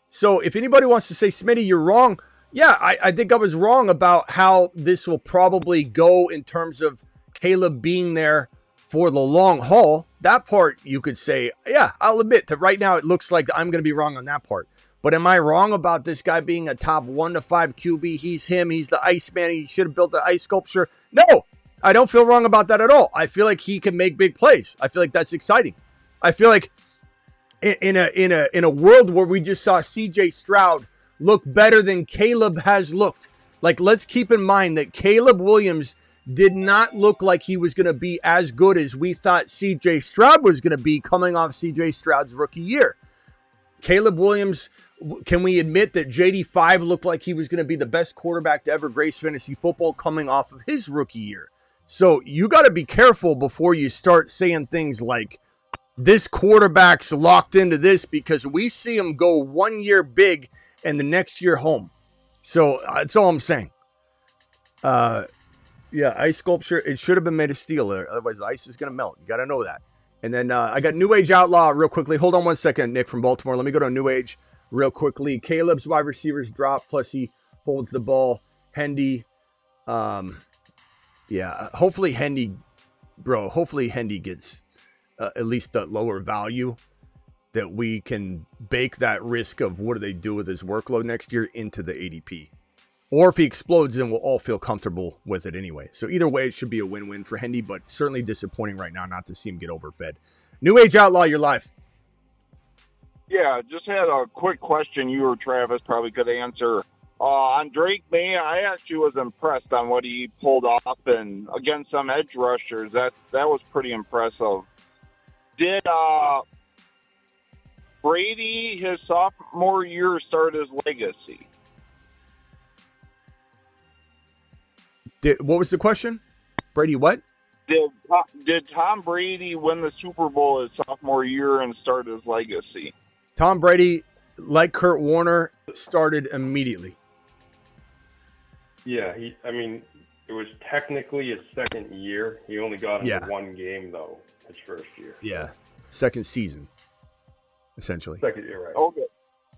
So if anybody wants to say, Smitty, you're wrong. Yeah, I think I was wrong about how this will probably go in terms of Caleb being there for the long haul. That part you could say, yeah, I'll admit that right now it looks like I'm going to be wrong on that part. But am I wrong about this guy being a top 1 to 5 QB? He's the Iceman. He should have built the ice sculpture. No, I don't feel wrong about that at all. I feel like he can make big plays. I feel like that's exciting. I feel like in a world where we just saw CJ Stroud look better than Caleb has looked. Like, let's keep in mind that Caleb Williams did not look like he was going to be as good as we thought CJ Stroud was going to be coming off CJ Stroud's rookie year. Caleb Williams, can we admit that JD5 looked like he was going to be the best quarterback to ever grace fantasy football coming off of his rookie year? So you got to be careful before you start saying things like, this quarterback's locked into this, because we see him go 1 year big and the next year home. So that's all I'm saying. Yeah, ice sculpture, it should have been made of steel there. Otherwise, the ice is going to melt. You got to know that. And then I got New Age Outlaw real quickly. Hold on one second, Nick from Baltimore. Let me go to New Age real quickly. Caleb's wide receivers drop, plus he holds the ball. Hendy. Yeah, hopefully Hendy gets at least the lower value, that we can bake that risk of what do they do with his workload next year into the ADP. Or if he explodes, then we'll all feel comfortable with it anyway. So either way, it should be a win-win for Hendy, but certainly disappointing right now not to see him get overfed. New Age Outlaw, you're live. Yeah, just had a quick question you or Travis probably could answer. On Drake May, I actually was impressed on what he pulled off, and against some edge rushers, that was pretty impressive. Did Brady, his sophomore year, start his legacy? What was the question? Brady what? Did Tom Brady win the Super Bowl his sophomore year and start his legacy? Tom Brady, like Kurt Warner, started immediately. Yeah, It was technically his second year. He only got into Yeah. one game, though, his first year. Yeah. Second season, essentially. Second year, right. Okay.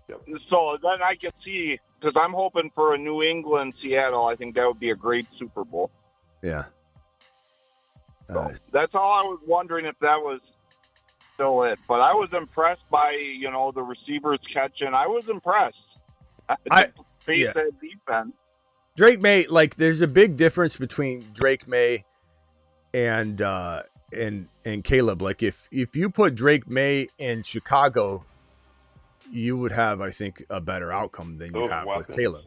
Yep. So then I can see, because I'm hoping for a New England, Seattle. I think that would be a great Super Bowl. Yeah. That's all I was wondering, if that was still it. But I was impressed by, the receivers catching. I was impressed. That defense. Drake May, like, there's a big difference between Drake May and Caleb. Like, if you put Drake May in Chicago, you would have, I think, a better outcome than you have with Caleb.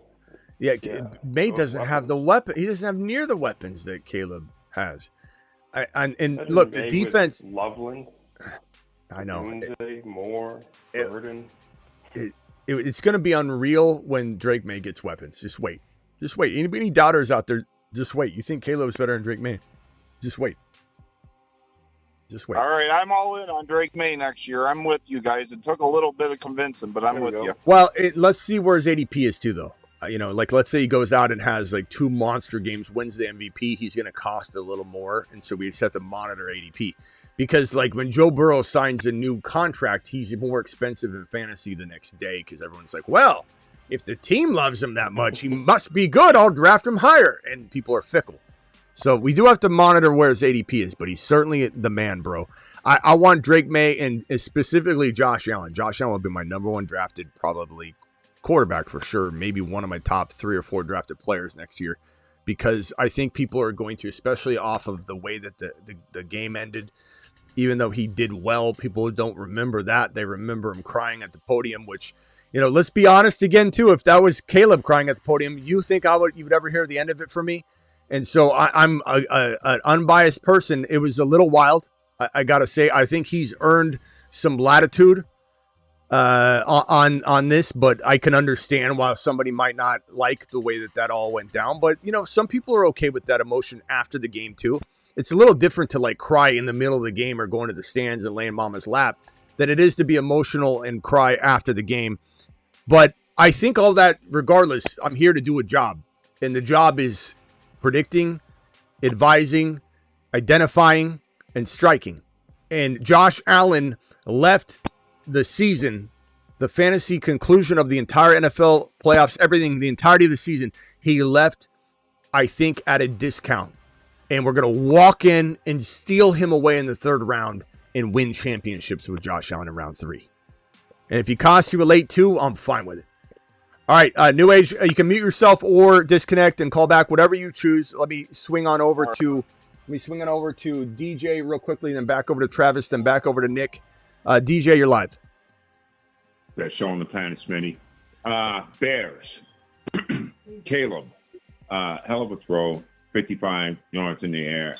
Yeah, May doesn't have the weapon. He doesn't have near the weapons that Caleb has. And look, the defense. Loveland. I know. Moore, Burden. It's going to be unreal when Drake May gets weapons. Just wait. Just wait. Any doubters out there, just wait. You think Caleb's better than Drake May? Just wait. Just wait. All right, I'm all in on Drake May next year. I'm with you guys. It took a little bit of convincing, but I'm with you. Well, let's see where his ADP is too, though. Like, let's say he goes out and has like 2 monster games, wins the MVP. He's going to cost a little more, and so we just have to monitor ADP. Because, like, when Joe Burrow signs a new contract, he's more expensive in fantasy the next day because everyone's like, well, if the team loves him that much, he must be good. I'll draft him higher. And people are fickle. So we do have to monitor where his ADP is, but he's certainly the man, bro. I want Drake May and specifically Josh Allen. Josh Allen will be my number 1 drafted, probably quarterback for sure. Maybe one of my top 3 or 4 drafted players next year. Because I think people are going to, especially off of the way that the game ended, even though he did well, people don't remember that. They remember him crying at the podium, which, let's be honest again, too. If that was Caleb crying at the podium, you think you would ever hear the end of it from me? And so I'm an unbiased person. It was a little wild. I got to say, I think he's earned some latitude on this, but I can understand why somebody might not like the way that all went down. But, some people are okay with that emotion after the game, too. It's a little different to like cry in the middle of the game or going to the stands and lay in mama's lap than it is to be emotional and cry after the game. But I think all that, regardless, I'm here to do a job. And the job is predicting, advising, identifying, and striking. And Josh Allen left the season, the fantasy conclusion of the entire NFL playoffs, everything, the entirety of the season, he left, I think, at a discount. And we're going to walk in and steal him away in the 3rd round and win championships with Josh Allen in round 3. And if he costs you a late 2, I'm fine with it. All right, New Age, you can mute yourself or disconnect and call back, whatever you choose. Let me swing on over to DJ real quickly, then back over to Travis, then back over to Nick. DJ, you're live. That show on the planet, Smitty. Bears. Caleb. Hell of a throw. 55 yards in the air.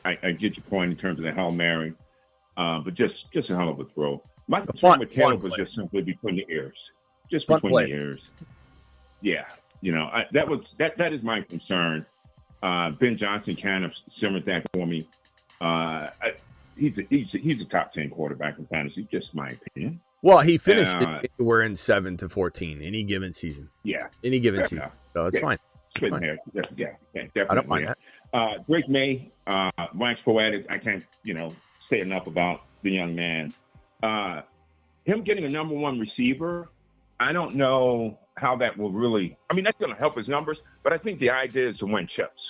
I get your point in terms of the Hail Mary, but just a hell of a throw. My concern with Caleb was just simply between the ears. Just between the ears. Yeah. That is my concern. Ben Johnson kind of simmered that for me. He's a top 10 quarterback in fantasy, just my opinion. Well, he finished we're in 7 to 14 any given season. Yeah. Any given season. So it's fine. There. Yeah, definitely. I don't mind that. Drake May, wax poetic. I can't, say enough about the young man. Him getting a number 1 receiver, I don't know how that will really. I mean, that's going to help his numbers, but I think the idea is to win chips.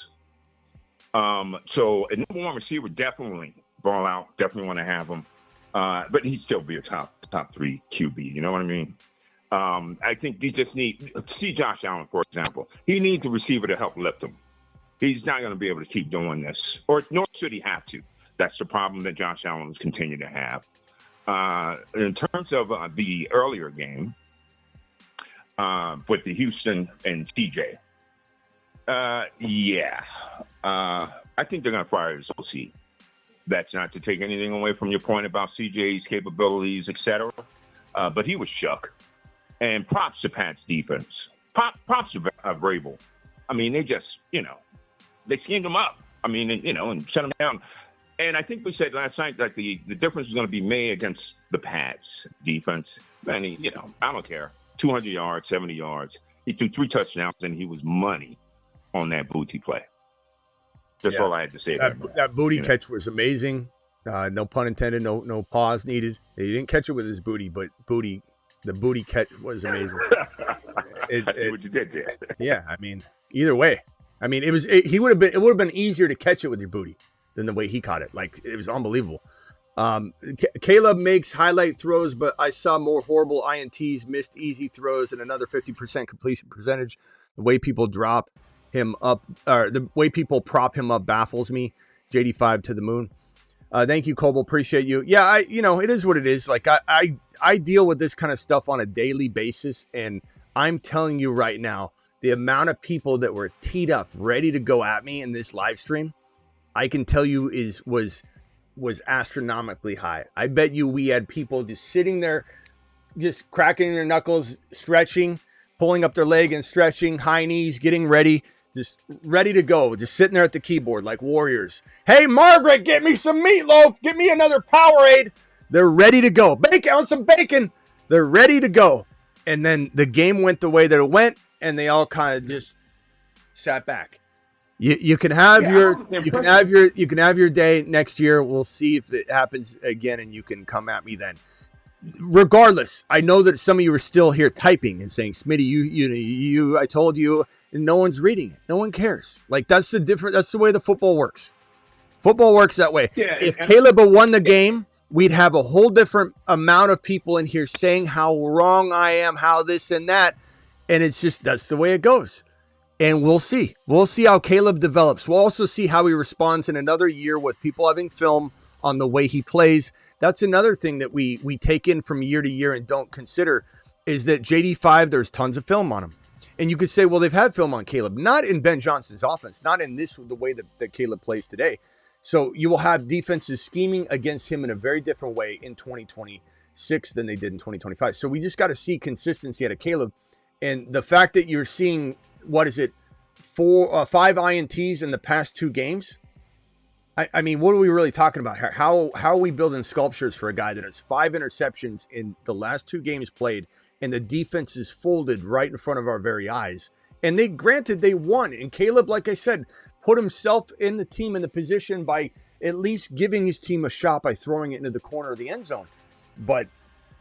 So a number 1 receiver, definitely ball out. Definitely want to have him, but he'd still be a top 3 QB. You know what I mean? I think you just need see Josh Allen, for example. He needs a receiver to help lift him. He's not going to be able to keep doing this, or nor should he have to. That's the problem that Josh Allen has continued to have. In terms of the earlier game with the Houston and CJ, I think they're going to fire his OC. That's not to take anything away from your point about CJ's capabilities, etc. But he was shook. And props to Pat's defense. Props to Vrabel. I mean, they just, they schemed him up. I mean, and shut him down. And I think we said last night that the difference was going to be made against the Pats defense. And, I don't care. 200 yards, 70 yards. He threw 3 touchdowns, and he was money on that booty play. That's all I had to say. That booty catch was amazing. No pun intended. No pause needed. He didn't catch it with his booty, but the booty catch was amazing. What you did there. Yeah, I mean, either way, I mean, it would have been easier to catch it with your booty than the way he caught it. Like, it was unbelievable. Caleb makes highlight throws, but I saw more horrible INTs, missed easy throws, and another 50% completion percentage. The way people drop him up, or the way people prop him up, baffles me. JD5 to the moon. Thank you, Coble. Appreciate you. Yeah, it is what it is. Like, I deal with this kind of stuff on a daily basis, and I'm telling you right now, the amount of people that were teed up, ready to go at me in this live stream, I can tell you was astronomically high. I bet you we had people just sitting there, just cracking their knuckles, stretching, pulling up their leg and stretching, high knees, getting ready, just ready to go, just sitting there at the keyboard like warriors. Hey, Margaret, get me some meatloaf. Get me another Powerade. They're ready to go. Bacon on some bacon. They're ready to go. And then the game went the way that it went, and they all kind of just sat back. You can have your day next year. We'll see if it happens again, and you can come at me then. Regardless, I know that some of you are still here typing and saying, "Smitty, you, I told you," and no one's reading it. No one cares. Like, that's the way the football works. Football works that way. Yeah, if Caleb had won the game, we'd have a whole different amount of people in here saying how wrong I am, how this and that, and it's just that's the way it goes. And we'll see. We'll see how Caleb develops. We'll also see how he responds in another year with people having film on the way he plays. That's another thing that we take in from year to year and don't consider is that JD5, there's tons of film on him. And you could say, well, they've had film on Caleb, not in Ben Johnson's offense, not in the way that Caleb plays today. So you will have defenses scheming against him in a very different way in 2026 than they did in 2025. So we just got to see consistency out of Caleb. And the fact that you're seeing, 5 INTs in the past 2 games. I mean, what are we really talking about here? How are we building sculptures for a guy that has 5 interceptions in the last 2 games played, and the defense is folded right in front of our very eyes? And they won. And Caleb, like I said, put himself in the team in the position by at least giving his team a shot by throwing it into the corner of the end zone. But,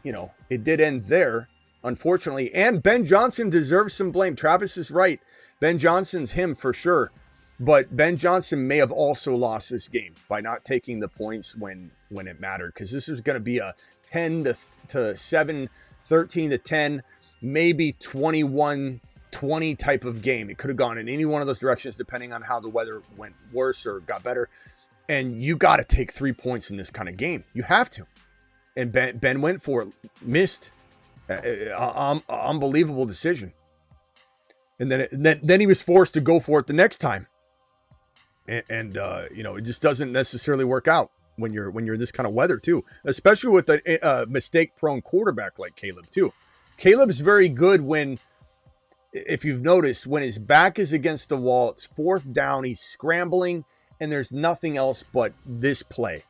it did end there, unfortunately. And Ben Johnson deserves some blame. Travis is right. Ben Johnson's him for sure. But Ben Johnson may have also lost this game by not taking the points when it mattered, because this was going to be a 10-7, 13-10, maybe 21-20 type of game. It could have gone in any one of those directions depending on how the weather went worse or got better. And you got to take 3 points in this kind of game. You have to. And Ben went for it, missed. Unbelievable decision. And then he was forced to go for it the next time. And it just doesn't necessarily work out when you're in this kind of weather too, especially with a mistake-prone quarterback like Caleb too. Caleb's very good when, if you've noticed, when his back is against the wall, it's 4th down, he's scrambling, and there's nothing else but this play.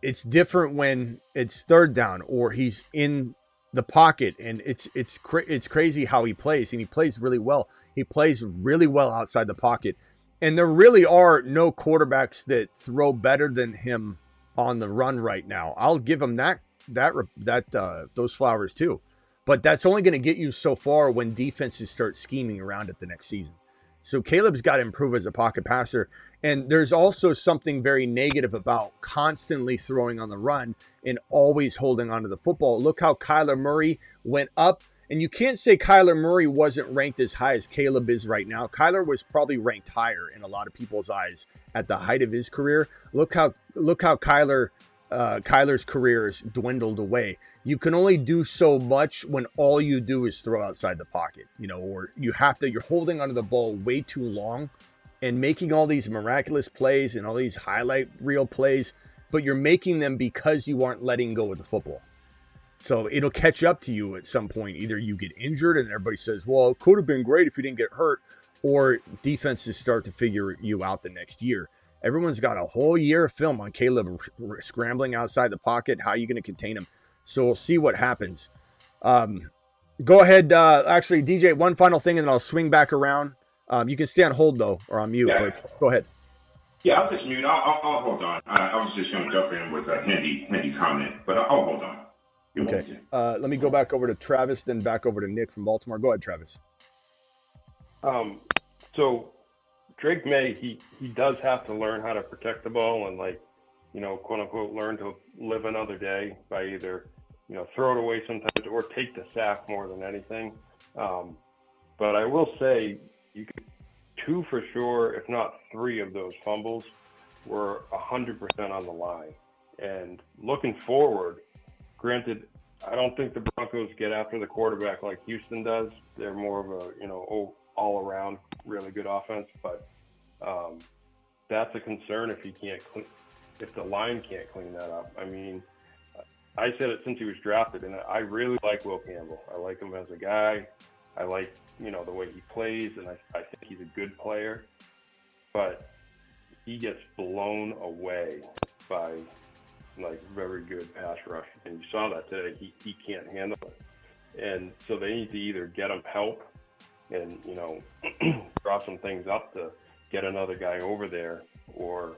It's different when it's 3rd down or he's in the pocket, and it's crazy how he plays, and he plays really well. He plays really well outside the pocket. And there really are no quarterbacks that throw better than him on the run right now. I'll give him those flowers too. But that's only going to get you so far when defenses start scheming around it the next season. So Caleb's got to improve as a pocket passer. And there's also something very negative about constantly throwing on the run and always holding onto the football. Look how Kyler Murray went up. And you can't say Kyler Murray wasn't ranked as high as Caleb is right now. Kyler was probably ranked higher in a lot of people's eyes at the height of his career. Look how Kyler's career has dwindled away. You can only do so much when all you do is throw outside the pocket, or you're holding onto the ball way too long and making all these miraculous plays and all these highlight reel plays, but you're making them because you aren't letting go of the football. So it'll catch up to you at some point. Either you get injured and everybody says, well, it could have been great if you didn't get hurt, or defenses start to figure you out the next year. Everyone's got a whole year of film on Caleb scrambling outside the pocket. How are you going to contain him? So we'll see what happens. Go ahead. Actually, DJ, one final thing, and then I'll swing back around. You can stay on hold, though, or on mute, but go ahead. Yeah, I'll just mute. I'll hold on. I was just going to jump in with a handy comment, but I'll hold on. Okay. Let me go back over to Travis, then back over to Nick from Baltimore. Go ahead, Travis. So Drake May, he does have to learn how to protect the ball and, like, you know, quote unquote, learn to live another day by either, you know, throw it away sometimes or take the sack more than anything. But I will say, you could 2 for sure, if not 3 of those fumbles were 100% on the line. And looking forward, granted, I don't think the Broncos get after the quarterback like Houston does. They're more of a, you know, all-around really good offense. But that's a concern if the line can't clean that up. I mean, I said it since he was drafted, and I really like Will Campbell. I like him as a guy. I like, you know, the way he plays, and I think he's a good player. But he gets blown away by, like, very good pass rush. And you saw that today. He can't handle it. And so they need to either get him help and, you know, draw some things up to get another guy over there, or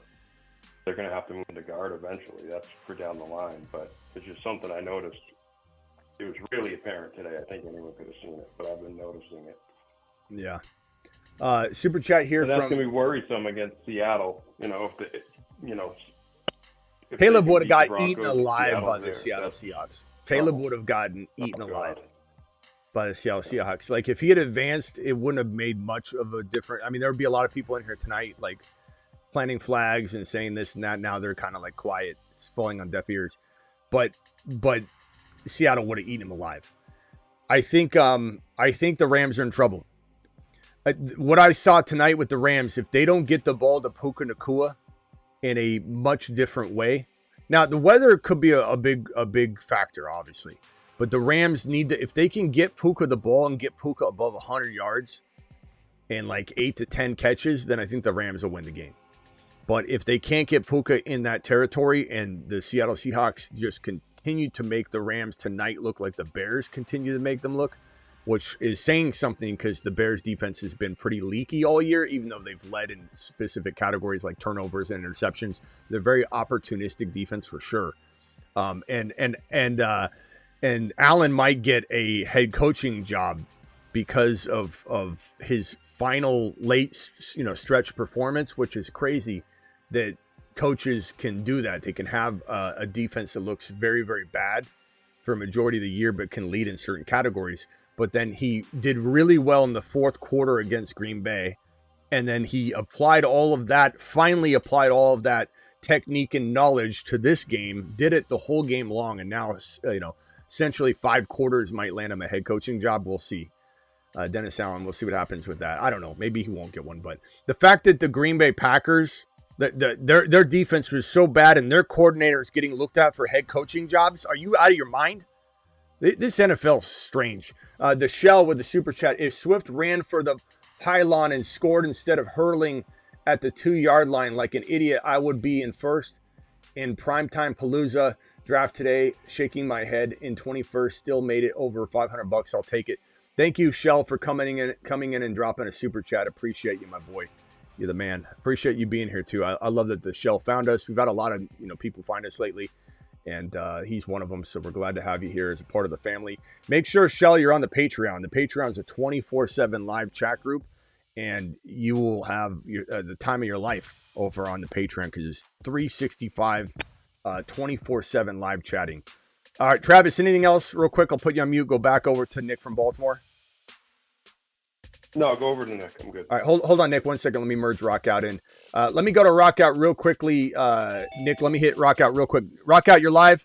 they're going to have to move to guard eventually. That's for down the line. But it's just something I noticed. It was really apparent today. I think anyone could have seen it, but I've been noticing it. Yeah. Super chat here and that's from... going to be worrisome against Seattle. You know, if Caleb they would have got Broncos, eaten alive by the there, Seattle Seahawks. Caleb would have gotten eaten God. alive by the Seattle Seahawks. Like, if he had advanced, it wouldn't have made much of a difference. I mean, there would be a lot of people in here tonight, like, planting flags and saying this and that. Now they're kind of, like, quiet. It's falling on deaf ears. But Seattle would have eaten him alive. I think the Rams are in trouble. What I saw tonight with the Rams, if they don't get the ball to Puka Nacua in a much different way. Now, the weather could be a big factor, obviously. But the Rams need to, if they can get Puka the ball and get Puka above 100 yards and like 8 to 10 catches, then I think the Rams will win the game. But if they can't get Puka in that territory and the Seattle Seahawks just continue to make the Rams tonight look like the Bears continue to make them look, which is saying something because the Bears defense has been pretty leaky all year, even though they've led in specific categories like turnovers and interceptions. They're very opportunistic defense for sure. And Allen might get a head coaching job because of his final late, stretch performance, which is crazy that coaches can do that. They can have a defense that looks very, very bad for a majority of the year, but can lead in certain categories. But then he did really well in the fourth quarter against Green Bay. And then he finally applied all of that technique and knowledge to this game, did it the whole game long. And now, essentially 5 quarters might land him a head coaching job. We'll see. Dennis Allen, we'll see what happens with that. I don't know. Maybe he won't get one. But the fact that the Green Bay Packers, their defense was so bad and their coordinator is getting looked at for head coaching jobs. Are you out of your mind? This NFL is strange. The Shell with the super chat. If Swift ran for the pylon and scored instead of hurling at the 2-yard line like an idiot, I would be in first in primetime Palooza draft today. Shaking my head in 21st. Still made it over $500. I'll take it. Thank you, Shell, for coming in and dropping a super chat. Appreciate you, my boy. You're the man. Appreciate you being here too. I love that the Shell found us. We've had a lot of people find us lately. And he's one of them, so we're glad to have you here as a part of the family. Make sure, Shell, you're on the Patreon. The Patreon is a 24/7 live chat group, and you will have the time of your life over on the Patreon because it's 365, 24/7 live chatting. All right, Travis, anything else real quick? I'll put you on mute. Go back over to Nick from Baltimore. No, go over to Nick. I'm good. All right, hold on, Nick. 1 second. Let me merge Rock Out in. Let me go to Rock Out real quickly. Nick, let me hit Rock Out real quick. Rock Out, you're live,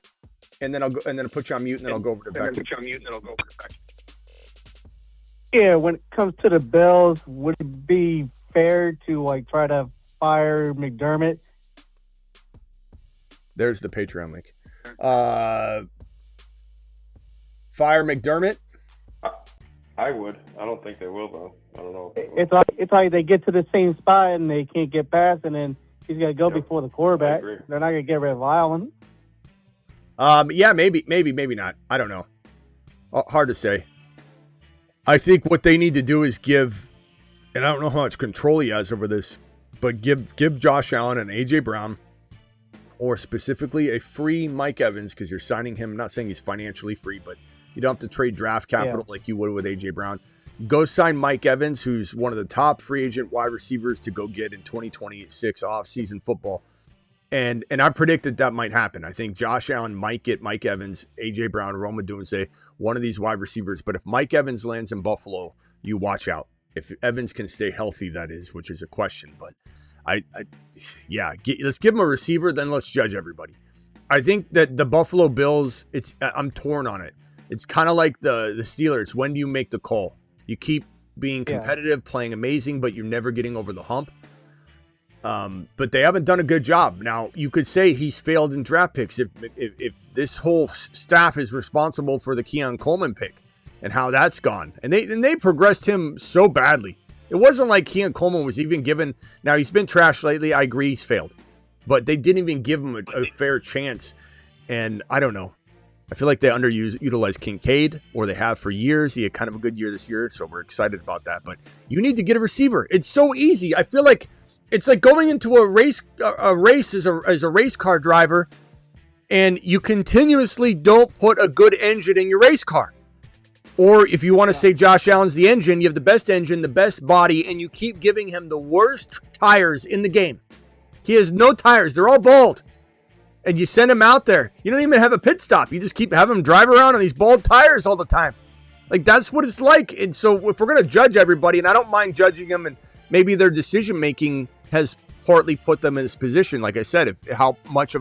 and then I'll put you on mute, and then I'll go over to back. Yeah, when it comes to the Bills, would it be fair to try to fire McDermott? There's the Patreon link. Fire McDermott? I would. I don't think they will, though. I don't know. It's like they get to the same spot and they can't get past, and then he's got to go before the quarterback. They're not going to get rid of Allen. Yeah, maybe not. I don't know. Hard to say. I think what they need to do is give, and I don't know how much control he has over this, but give Josh Allen and A.J. Brown, or specifically a free Mike Evans, because you're signing him. I'm not saying he's financially free, but you don't have to trade draft capital like you would with A.J. Brown. Go sign Mike Evans, who's one of the top free agent wide receivers to go get in 2026 offseason football. And I predicted that might happen. I think Josh Allen might get Mike Evans, A.J. Brown, Rome Odunze, one of these wide receivers. But if Mike Evans lands in Buffalo, you watch out. If Evans can stay healthy, that is, which is a question. But let's give him a receiver, then let's judge everybody. I think that the Buffalo Bills, I'm torn on it. It's kind of like the Steelers. When do you make the call? You keep being competitive, playing amazing, but you're never getting over the hump. But they haven't done a good job. Now, you could say he's failed in draft picks if this whole staff is responsible for the Keon Coleman pick and how that's gone. And they progressed him so badly. It wasn't like Keon Coleman was even given. Now, he's been trashed lately. I agree he's failed. But they didn't even give him a fair chance. And I don't know. I feel like they underutilized Kincaid, or they have for years. He had kind of a good year this year, so we're excited about that. But you need to get a receiver. It's so easy. I feel like it's like going into a race as a race car driver, and you continuously don't put a good engine in your race car. Or if you want to say Josh Allen's the engine, you have the best engine, the best body, and you keep giving him the worst tires in the game. He has no tires. They're all bald. And you send him out there. You don't even have a pit stop. You just keep having him drive around on these bald tires all the time. Like, that's what it's like. And so if we're going to judge everybody, and I don't mind judging them, and maybe their decision-making has partly put them in this position. Like I said, how much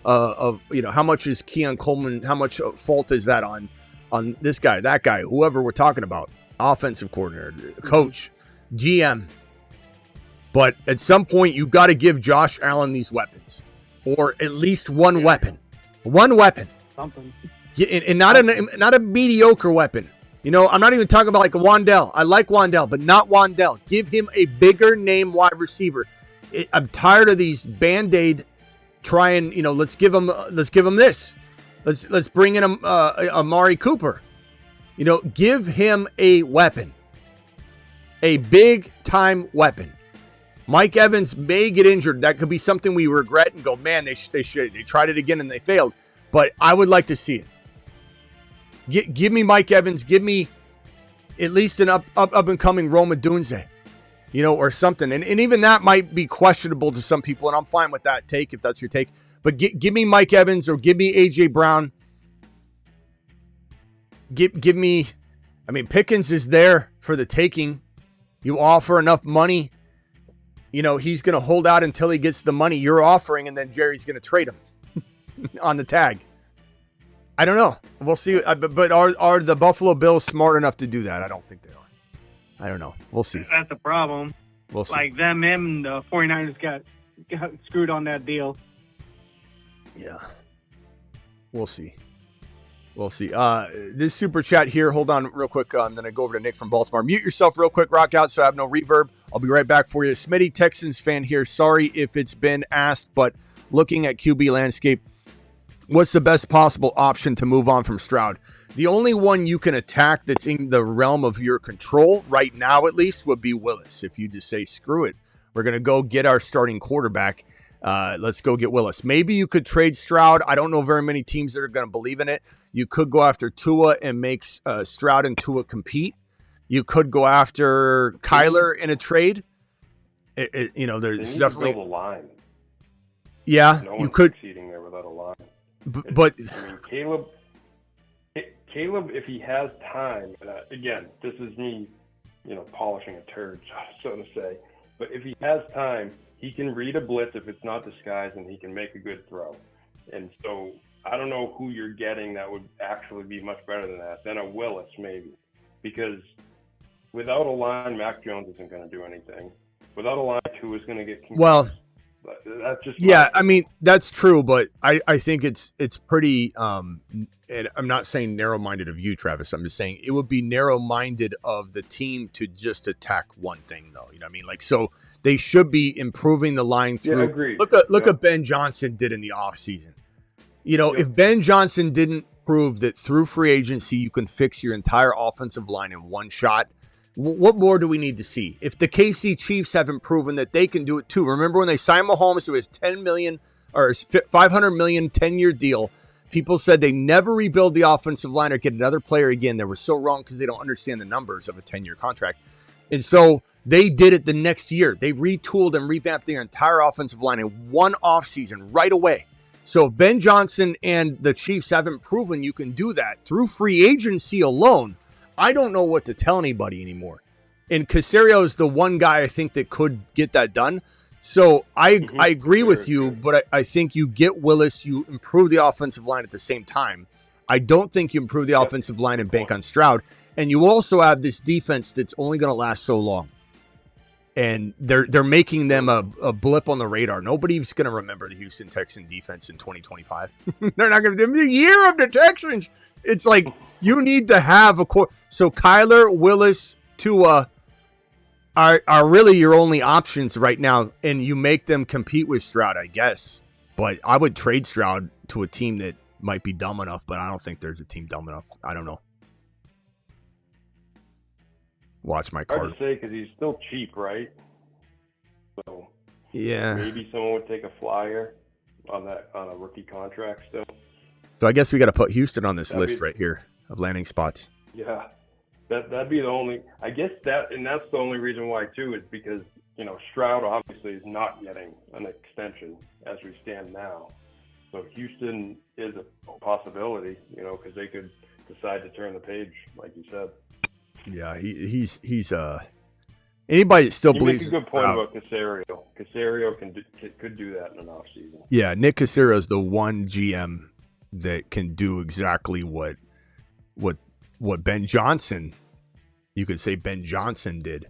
how much is Keon Coleman, how much fault is that on this guy, that guy, whoever we're talking about, offensive coordinator, coach, GM. But at some point, you got to give Josh Allen these weapons. Or at least one weapon. One weapon. Something. And not a mediocre weapon. You know, I'm not even talking about like a Wandell. I like Wandell, but not Wandell. Give him a bigger name wide receiver. I'm tired of these Band-Aid trying, let's give him this. Let's bring in Amari Cooper. Give him a weapon. A big time weapon. Mike Evans may get injured. That could be something we regret and go, man, they tried it again and they failed. But I would like to see it. Give me Mike Evans. Give me at least an up and coming Rome Odunze, or something. And even that might be questionable to some people, and I'm fine with that take if that's your take. But give me Mike Evans or give me A.J. Brown. Give me, Pickens is there for the taking. You offer enough money. He's going to hold out until he gets the money you're offering, and then Jerry's going to trade him on the tag. I don't know. We'll see. But are the Buffalo Bills smart enough to do that? I don't think they are. I don't know. We'll see. That's the problem. We'll see. Like them and the 49ers got screwed on that deal. Yeah. We'll see. We'll see. This super chat here. Hold on real quick. Then I go over to Nick from Baltimore. Mute yourself real quick, Rock Out, so I have no reverb. I'll be right back for you. Smitty, Texans fan here. Sorry if it's been asked, but looking at QB landscape, what's the best possible option to move on from Stroud? The only one you can attack that's in the realm of your control right now, at least, would be Willis. If you just say, screw it, we're going to go get our starting quarterback. Let's go get Willis. Maybe you could trade Stroud. I don't know very many teams that are going to believe in it. You could go after Tua and make Stroud and Tua compete. You could go after Kyler in a trade. There's definitely a line. Yeah, no you could. Succeeding there without a line. But Caleb, if he has time, and again, this is me, polishing a turd, so to say. But if he has time, he can read a blitz if it's not disguised, and he can make a good throw. And so I don't know who you're getting that would actually be much better than that, than a Willis maybe. Because without a line, Mac Jones isn't going to do anything. Without a line, Tua is going to get confused. Well, that's just that's true, but I think it's pretty and I'm not saying narrow-minded of you, Travis. I'm just saying it would be narrow-minded of the team to just attack one thing, though. You know what I mean? Like, so they should be improving the line through. Yeah, agreed. Look at Ben Johnson did in the offseason. If Ben Johnson didn't prove that through free agency you can fix your entire offensive line in one shot, What more do we need to see? If the KC Chiefs haven't proven that they can do it too. Remember when they signed Mahomes to his $10 million or $500 million 10-year deal? People said they never rebuild the offensive line or get another player again. They were so wrong because they don't understand the numbers of a 10-year contract. And so they did it the next year. They retooled and revamped their entire offensive line in one offseason right away. So if Ben Johnson and the Chiefs haven't proven you can do that through free agency alone, I don't know what to tell anybody anymore. And Caserio is the one guy I think that could get that done. So I agree with you, but I think you get Willis, you improve the offensive line at the same time. I don't think you improve the offensive line and bank on Stroud. And you also have this defense that's only going to last so long. And they're making them a blip on the radar. Nobody's going to remember the Houston Texan defense in 2025. They're not going to do the year of the Texans. It's like you need to have a core. So Kyler, Willis, Tua are really your only options right now, and you make them compete with Stroud, I guess. But I would trade Stroud to a team that might be dumb enough, but I don't think there's a team dumb enough. I don't know. Watch my card. Hard to say because he's still cheap, right? So yeah, maybe someone would take a flyer on a rookie contract still. So I guess we got to put Houston on this list right here of landing spots. Yeah, that'd be the only. I guess that's the only reason why too is because Stroud obviously is not getting an extension as we stand now. So Houston is a possibility, because they could decide to turn the page, like you said. Yeah, he's anybody that still believes. You make a good point about Caserio. Caserio could do that in an off season. Yeah, Nick Caserio is the one GM that can do exactly what Ben Johnson, you could say Ben Johnson did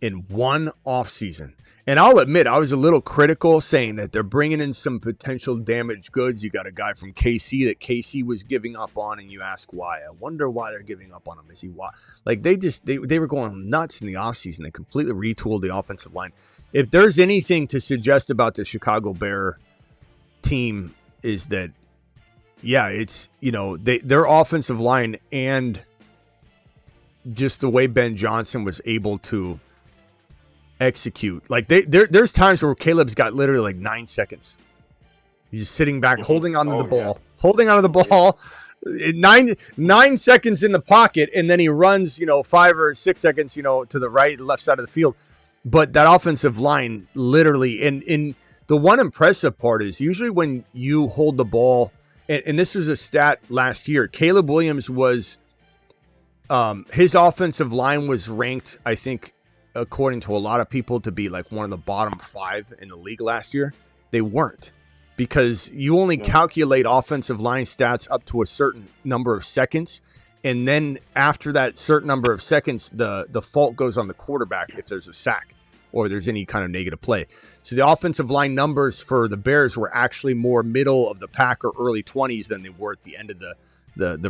in one offseason. And I'll admit, I was a little critical saying that they're bringing in some potential damaged goods. You got a guy from KC that KC was giving up on, and you ask why. I wonder why they're giving up on him. Is he why? Like they were going nuts in the offseason. They completely retooled the offensive line. If there's anything to suggest about the Chicago Bear team is that, yeah, it's, their offensive line and just the way Ben Johnson was able to execute. Like there's times where Caleb's got literally like 9 seconds. He's just sitting back, holding onto the ball, holding onto the ball, 9 seconds in the pocket, and then he runs, 5 or 6 seconds, to the right, left side of the field. But that offensive line literally, and the one impressive part is usually when you hold the ball, and this was a stat last year, Caleb Williams was, his offensive line was ranked, I think, according to a lot of people, to be like one of the bottom 5 in the league last year. They weren't, because you only calculate offensive line stats up to a certain number of seconds. And then after that certain number of seconds, the fault goes on the quarterback if there's a sack or there's any kind of negative play. So the offensive line numbers for the Bears were actually more middle of the pack or early 20s than they were at the end of the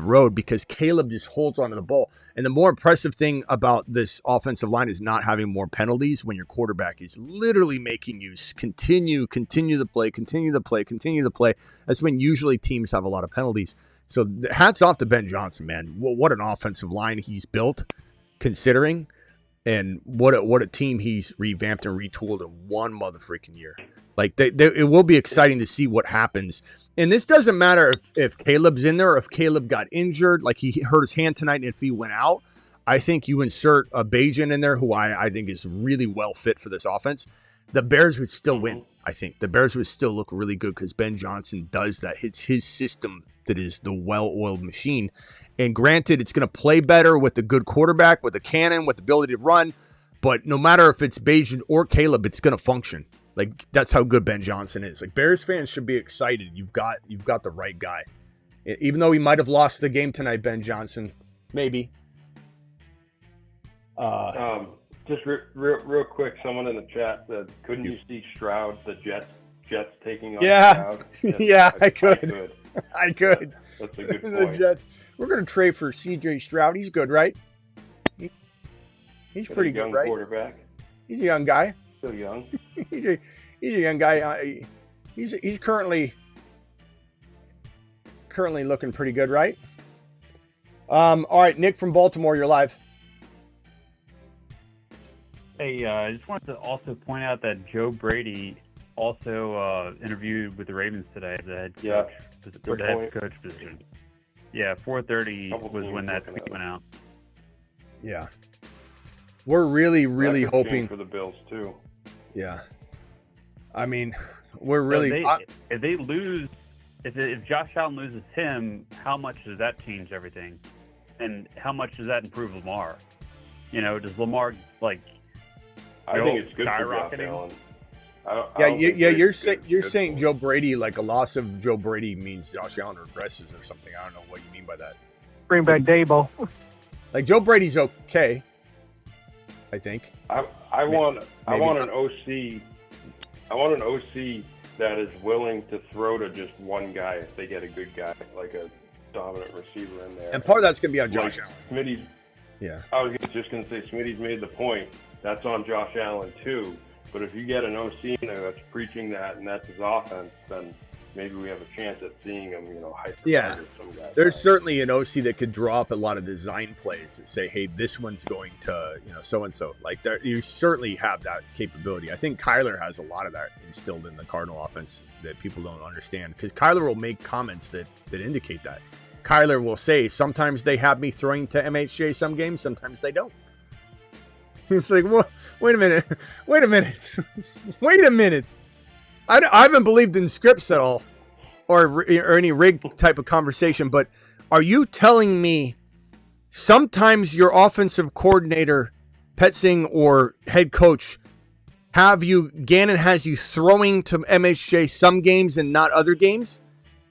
road, because Caleb just holds onto the ball. And the more impressive thing about this offensive line is not having more penalties when your quarterback is literally making you continue the play. That's when usually teams have a lot of penalties. So hats off to Ben Johnson, man. What an offensive line he's built, considering, and what a team he's revamped and retooled in one motherfreaking year. Like it will be exciting to see what happens. And this doesn't matter if Caleb's in there or if Caleb got injured, like he hurt his hand tonight, and if he went out. I think you insert a Bajan in there, who I think is really well fit for this offense. The Bears would still win. I think the Bears would still look really good because Ben Johnson does that. It's his system that is the well-oiled machine. And granted, it's going to play better with a good quarterback, with a cannon, with the ability to run. But no matter if it's Bajan or Caleb, it's going to function. Like, that's how good Ben Johnson is. Like, Bears fans should be excited. You've got the right guy. Even though he might have lost the game tonight, Ben Johnson, maybe. Just real quick, someone in the chat said, couldn't you see Stroud, the Jets taking on Stroud? Yeah, I could. I could. That's a good point. The Jets. We're going to trade for C.J. Stroud. He's good, right? He's pretty good, right? Quarterback. He's a young guy. Still young. He's a young guy. He's currently looking pretty good, right? All right, Nick from Baltimore, you're live. Hey, I just wanted to also point out that Joe Brady also interviewed with the Ravens today as the head coach, for the head coach position. Yeah, 4:30 was when that tweet went out. Yeah. We're really hoping for the Bills too. Yeah. I mean, we're really if they lose, if Josh Allen loses him, how much does that change everything? And how much does that improve Lamar? You know, does Lamar I think it's good for Josh Allen. You're saying Joe Brady, like a loss of Joe Brady means Josh Allen regresses or something. I don't know what you mean by that. Bring back Dable. Like Joe Brady's okay, I think. I want an OC. I want an OC that is willing to throw to just one guy if they get a good guy, like a dominant receiver in there. And part of that's going to be on Josh Allen. Smitty's. Yeah. I was just going to say Smitty's made the point. That's on Josh Allen too. But if you get an OC in there that's preaching that and that's his offense, then maybe we have a chance at seeing him, hyper. Yeah. There's certainly an OC that could draw up a lot of design plays and say, hey, this one's going to, so-and-so. Like, you certainly have that capability. I think Kyler has a lot of that instilled in the Cardinal offense that people don't understand. Because Kyler will make comments that indicate that. Kyler will say, sometimes they have me throwing to MHJ some games, sometimes they don't. It's like, wait a minute. I haven't believed in scripts at all or any rig type of conversation, but are you telling me sometimes your offensive coordinator, Petzing, or head coach Gannon has you throwing to MHJ some games and not other games?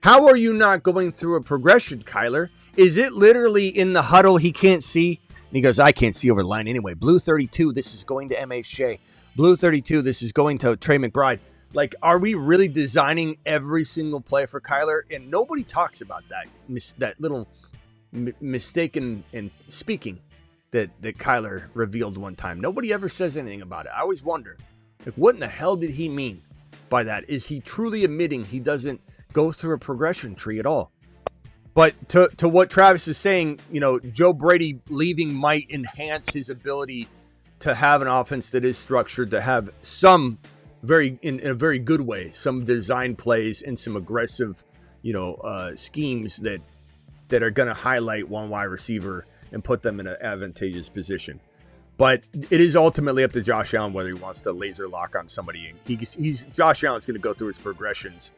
How are you not going through a progression, Kyler? Is it literally in the huddle he can't see? And he goes, I can't see over the line anyway. Blue 32, this is going to MHJ. Blue 32, this is going to Trey McBride. Like, are we really designing every single play for Kyler? And nobody talks about that little mistake in speaking that Kyler revealed one time. Nobody ever says anything about it. I always wonder, like, what in the hell did he mean by that? Is he truly admitting he doesn't go through a progression tree at all? But to what Travis is saying, Joe Brady leaving might enhance his ability to have an offense that is structured, to have some in a very good way, some design plays and some aggressive, schemes that are going to highlight one wide receiver and put them in an advantageous position. But it is ultimately up to Josh Allen whether he wants to laser lock on somebody. And Josh Allen's going to go through his progressions,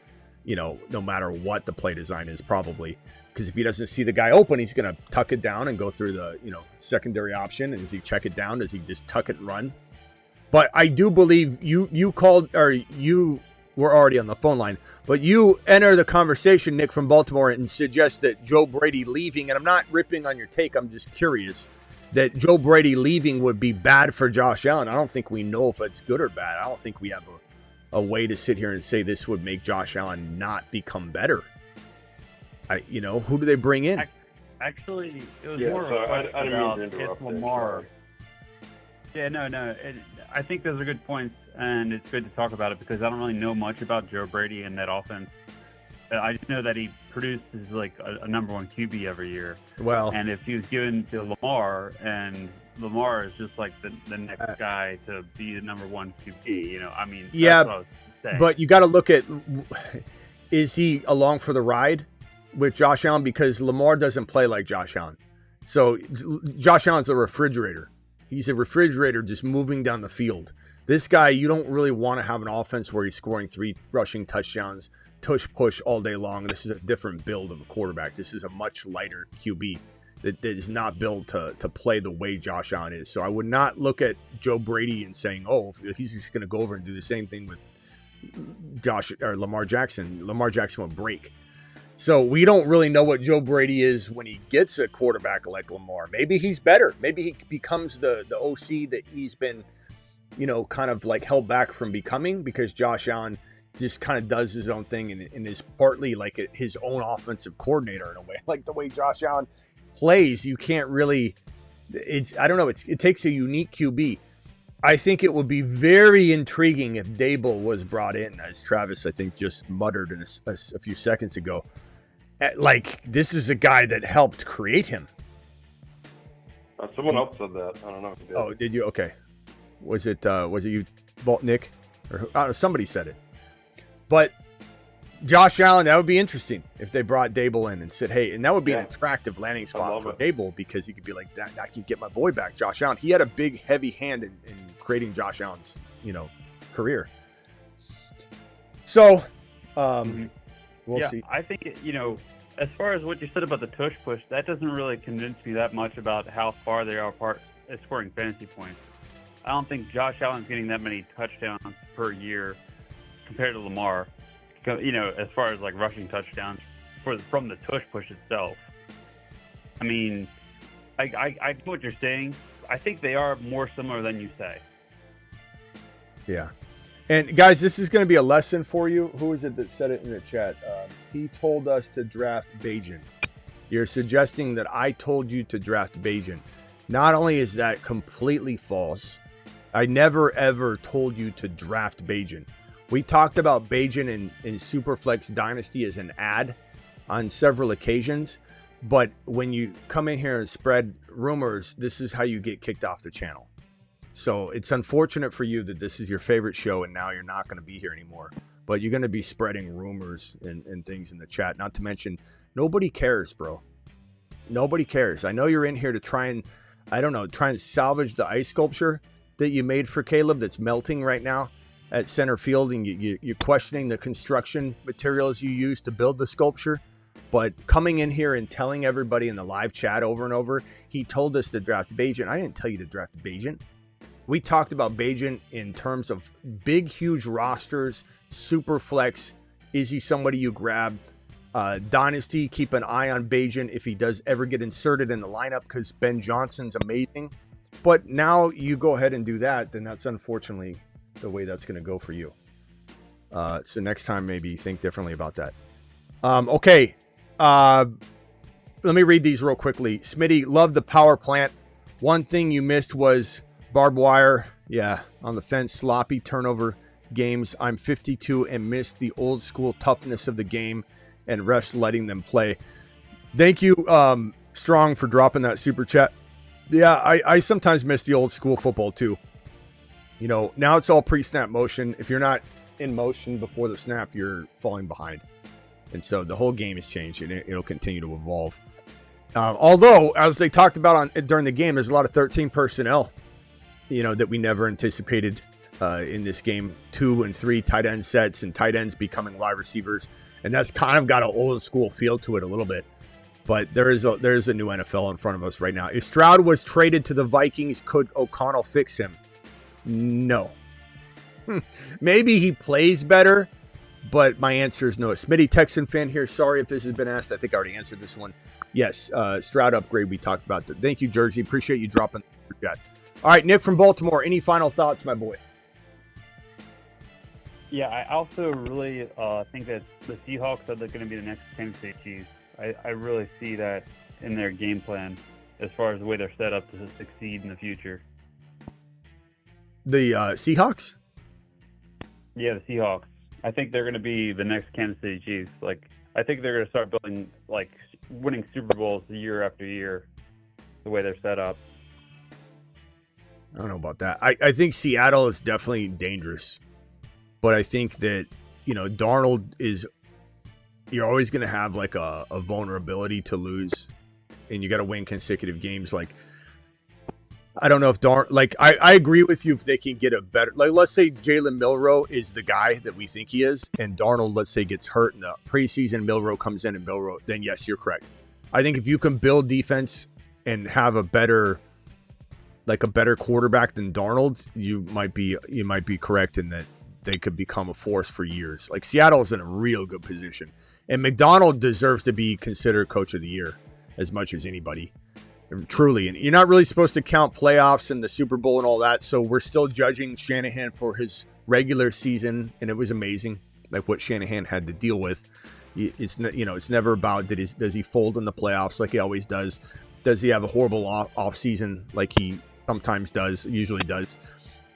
no matter what the play design is, probably. Because if he doesn't see the guy open, he's going to tuck it down and go through the, secondary option. And does he check it down? Does he just tuck it and run? But I do believe you called, or you were already on the phone line, but you enter the conversation, Nick from Baltimore, and suggest that Joe Brady leaving, and I'm not ripping on your take, I'm just curious, that Joe Brady leaving would be bad for Josh Allen. I don't think we know if it's good or bad. I don't think we have a way to sit here and say this would make Josh Allen not become better. Who do they bring in? Actually, it was more of a question about if Lamar. Yeah, no. I think those are good points, and it's good to talk about it because I don't really know much about Joe Brady and that offense. I just know that he produces like a number one QB every year. Well, and if he was given to Lamar, and Lamar is just like the next guy to be the number one QB, yeah, that's what I was saying. But you got to look at, is he along for the ride with Josh Allen? Because Lamar doesn't play like Josh Allen. So Josh Allen's a refrigerator. He's a refrigerator just moving down the field. This guy, you don't really want to have an offense where he's scoring 3 rushing touchdowns, tush push all day long. This is a different build of a quarterback. This is a much lighter QB that is not built to play the way Josh Allen is. So I would not look at Joe Brady and saying, oh, he's just going to go over and do the same thing with Lamar Jackson. Lamar Jackson will break. So we don't really know what Joe Brady is when he gets a quarterback like Lamar. Maybe he's better. Maybe he becomes the OC that he's been, kind of like held back from becoming because Josh Allen just kind of does his own thing and is partly like his own offensive coordinator in a way. Like the way Josh Allen plays, you can't really, I don't know, it takes a unique QB. I think it would be very intriguing if Dable was brought in, as Travis, I think, just muttered in a few seconds ago. Like, this is a guy that helped create him. Someone else said that. I don't know if he did. Oh, did you? Okay. Was it you, Nick? Or somebody said it. But Josh Allen, that would be interesting if they brought Dable in and said, hey, and that would be an attractive landing spot for Dable, because he could be like, that. I can get my boy back, Josh Allen. He had a big, heavy hand in creating Josh Allen's, career. So, we'll see. I think, as far as what you said about the tush push, that doesn't really convince me that much about how far they are apart as scoring fantasy points. I don't think Josh Allen's getting that many touchdowns per year compared to Lamar, as far as like rushing touchdowns from the tush push itself. I mean, I get what you're saying. I think they are more similar than you say. Yeah. And guys, this is going to be a lesson for you. Who is it that said it in the chat? He told us to draft Bagent. You're suggesting that I told you to draft Bagent. Not only is that completely false, I never ever told you to draft Bagent. We talked about Bagent in Superflex Dynasty as an ad on several occasions, but when you come in here and spread rumors, this is how you get kicked off the channel. So it's unfortunate for you that this is your favorite show and now you're not going to be here anymore. But you're going to be spreading rumors and things in the chat. Not to mention, nobody cares, bro. Nobody cares. I know you're in here to try and salvage the ice sculpture that you made for Caleb that's melting right now at center field, and you're questioning the construction materials you used to build the sculpture. But coming in here and telling everybody in the live chat over and over, he told us to draft Bagent. I didn't tell you to draft Bagent. We talked about Bagent in terms of big, huge rosters, super flex. Is he somebody you grab? Dynasty, keep an eye on Bagent if he does ever get inserted in the lineup, because Ben Johnson's amazing. But now you go ahead and do that, then that's unfortunately the way that's going to go for you. So next time, maybe think differently about that. Okay. Let me read these real quickly. Smitty, love the power plant. One thing you missed was barbed wire. Yeah, on the fence, sloppy turnover games. I'm 52 and missed the old school toughness of the game and refs letting them play. Thank you, Strong, for dropping that super chat. Yeah, I sometimes miss the old school football too. Now it's all pre-snap motion. If you're not in motion before the snap, you're falling behind. And so the whole game has changed, and it'll continue to evolve. Although, as they talked about during the game, there's a lot of 13 personnel, that we never anticipated in this game. 2 and 3 tight end sets and tight ends becoming wide receivers. And that's kind of got an old school feel to it a little bit. But there's a new NFL in front of us right now. If Stroud was traded to the Vikings, could O'Connell fix him? No. Maybe he plays better, but my answer is no. Smitty, Texan fan here. Sorry if this has been asked. I think I already answered this one. Yes, Stroud upgrade. We talked about that. Thank you, Jersey. Appreciate you dropping that. All right, Nick from Baltimore. Any final thoughts, my boy? Yeah, I also really think that the Seahawks are going to be the next Kansas City Chiefs. I really see that in their game plan as far as the way they're set up to succeed in the future. The Seahawks? Yeah, the Seahawks. I think they're going to be the next Kansas City Chiefs. I think they're going to start building, winning Super Bowls year after year, the way they're set up. I don't know about that. I think Seattle is definitely dangerous. But I think that, Darnold is... You're always going to have, a vulnerability to lose. And you got to win consecutive games. I don't know if I agree with you if they can get a better, let's say Jalen Milroe is the guy that we think he is, and Darnold, let's say, gets hurt in the preseason, Milroe comes in and Milroe, then yes, you're correct. I think if you can build defense and have a better quarterback than Darnold, you might be correct in that they could become a force for years. Seattle's in a real good position, and McDonald deserves to be considered coach of the year as much as anybody. Truly, and you're not really supposed to count playoffs and the Super Bowl and all that, so we're still judging Shanahan for his regular season, and it was amazing, what Shanahan had to deal with. It's never about does he fold in the playoffs like he always does? Does he have a horrible off season like he sometimes does, usually does?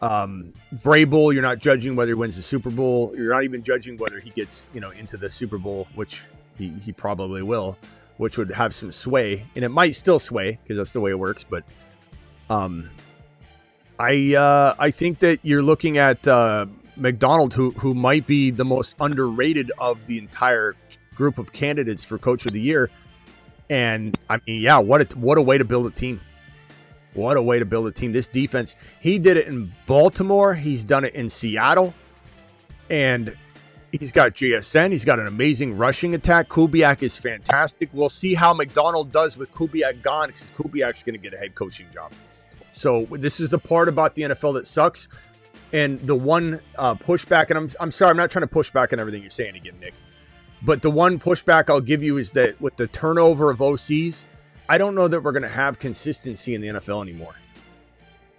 Vrabel, you're not judging whether he wins the Super Bowl. You're not even judging whether he gets into the Super Bowl, which he probably will, which would have some sway, and it might still sway because that's the way it works. But I think that you're looking at McDonald, who might be the most underrated of the entire group of candidates for Coach of the Year. And I mean, yeah, what a way to build a team. What a way to build a team. This defense, he did it in Baltimore. He's done it in Seattle. And he's got JSN. He's got an amazing rushing attack. Kubiak is fantastic. We'll see how McDonald does with Kubiak gone, because Kubiak's going to get a head coaching job. So this is the part about the NFL that sucks. And the one pushback, and I'm sorry, I'm not trying to push back on everything you're saying again, Nick. But the one pushback I'll give you is that with the turnover of OCs, I don't know that we're going to have consistency in the NFL anymore.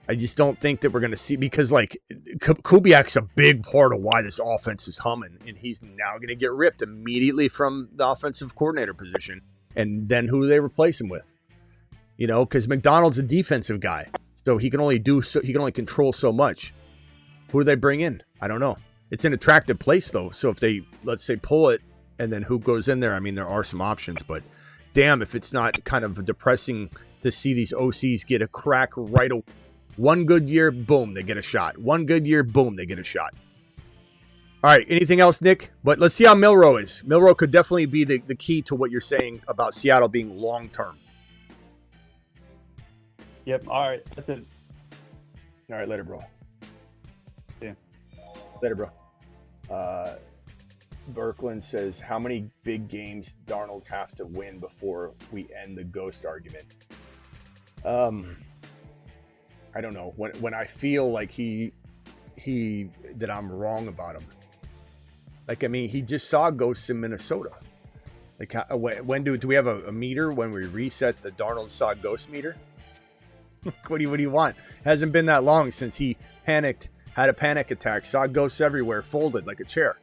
I just don't think that we're going to see, because like Kubiak's a big part of why this offense is humming, and he's now going to get ripped immediately from the offensive coordinator position, and then who do they replace him with? You know, because McDonald's a defensive guy, so he can only control so much. Who do they bring in? I don't know. It's an attractive place though, so if they, let's say, pull it, and then who goes in there? I mean, there are some options, but damn if it's not kind of depressing to see these OCs get a crack right away. One good year, boom, they get a shot. One good year, boom, they get a shot. All right, anything else, Nick? But let's see how Milroe is. Milroe could definitely be the key to what you're saying about Seattle being long-term. Yep, all right, that's it. All right, later, bro. Yeah. Later, bro. Berkland says, how many big games Darnold have to win before we end the ghost argument? I don't know. When I feel like that I'm wrong about him. Like, I mean, he just saw ghosts in Minnesota. Like, when do we have a meter when we reset the Darnold saw ghost meter? What do you want? Hasn't been that long since he panicked, had a panic attack, saw ghosts everywhere, folded like a chair.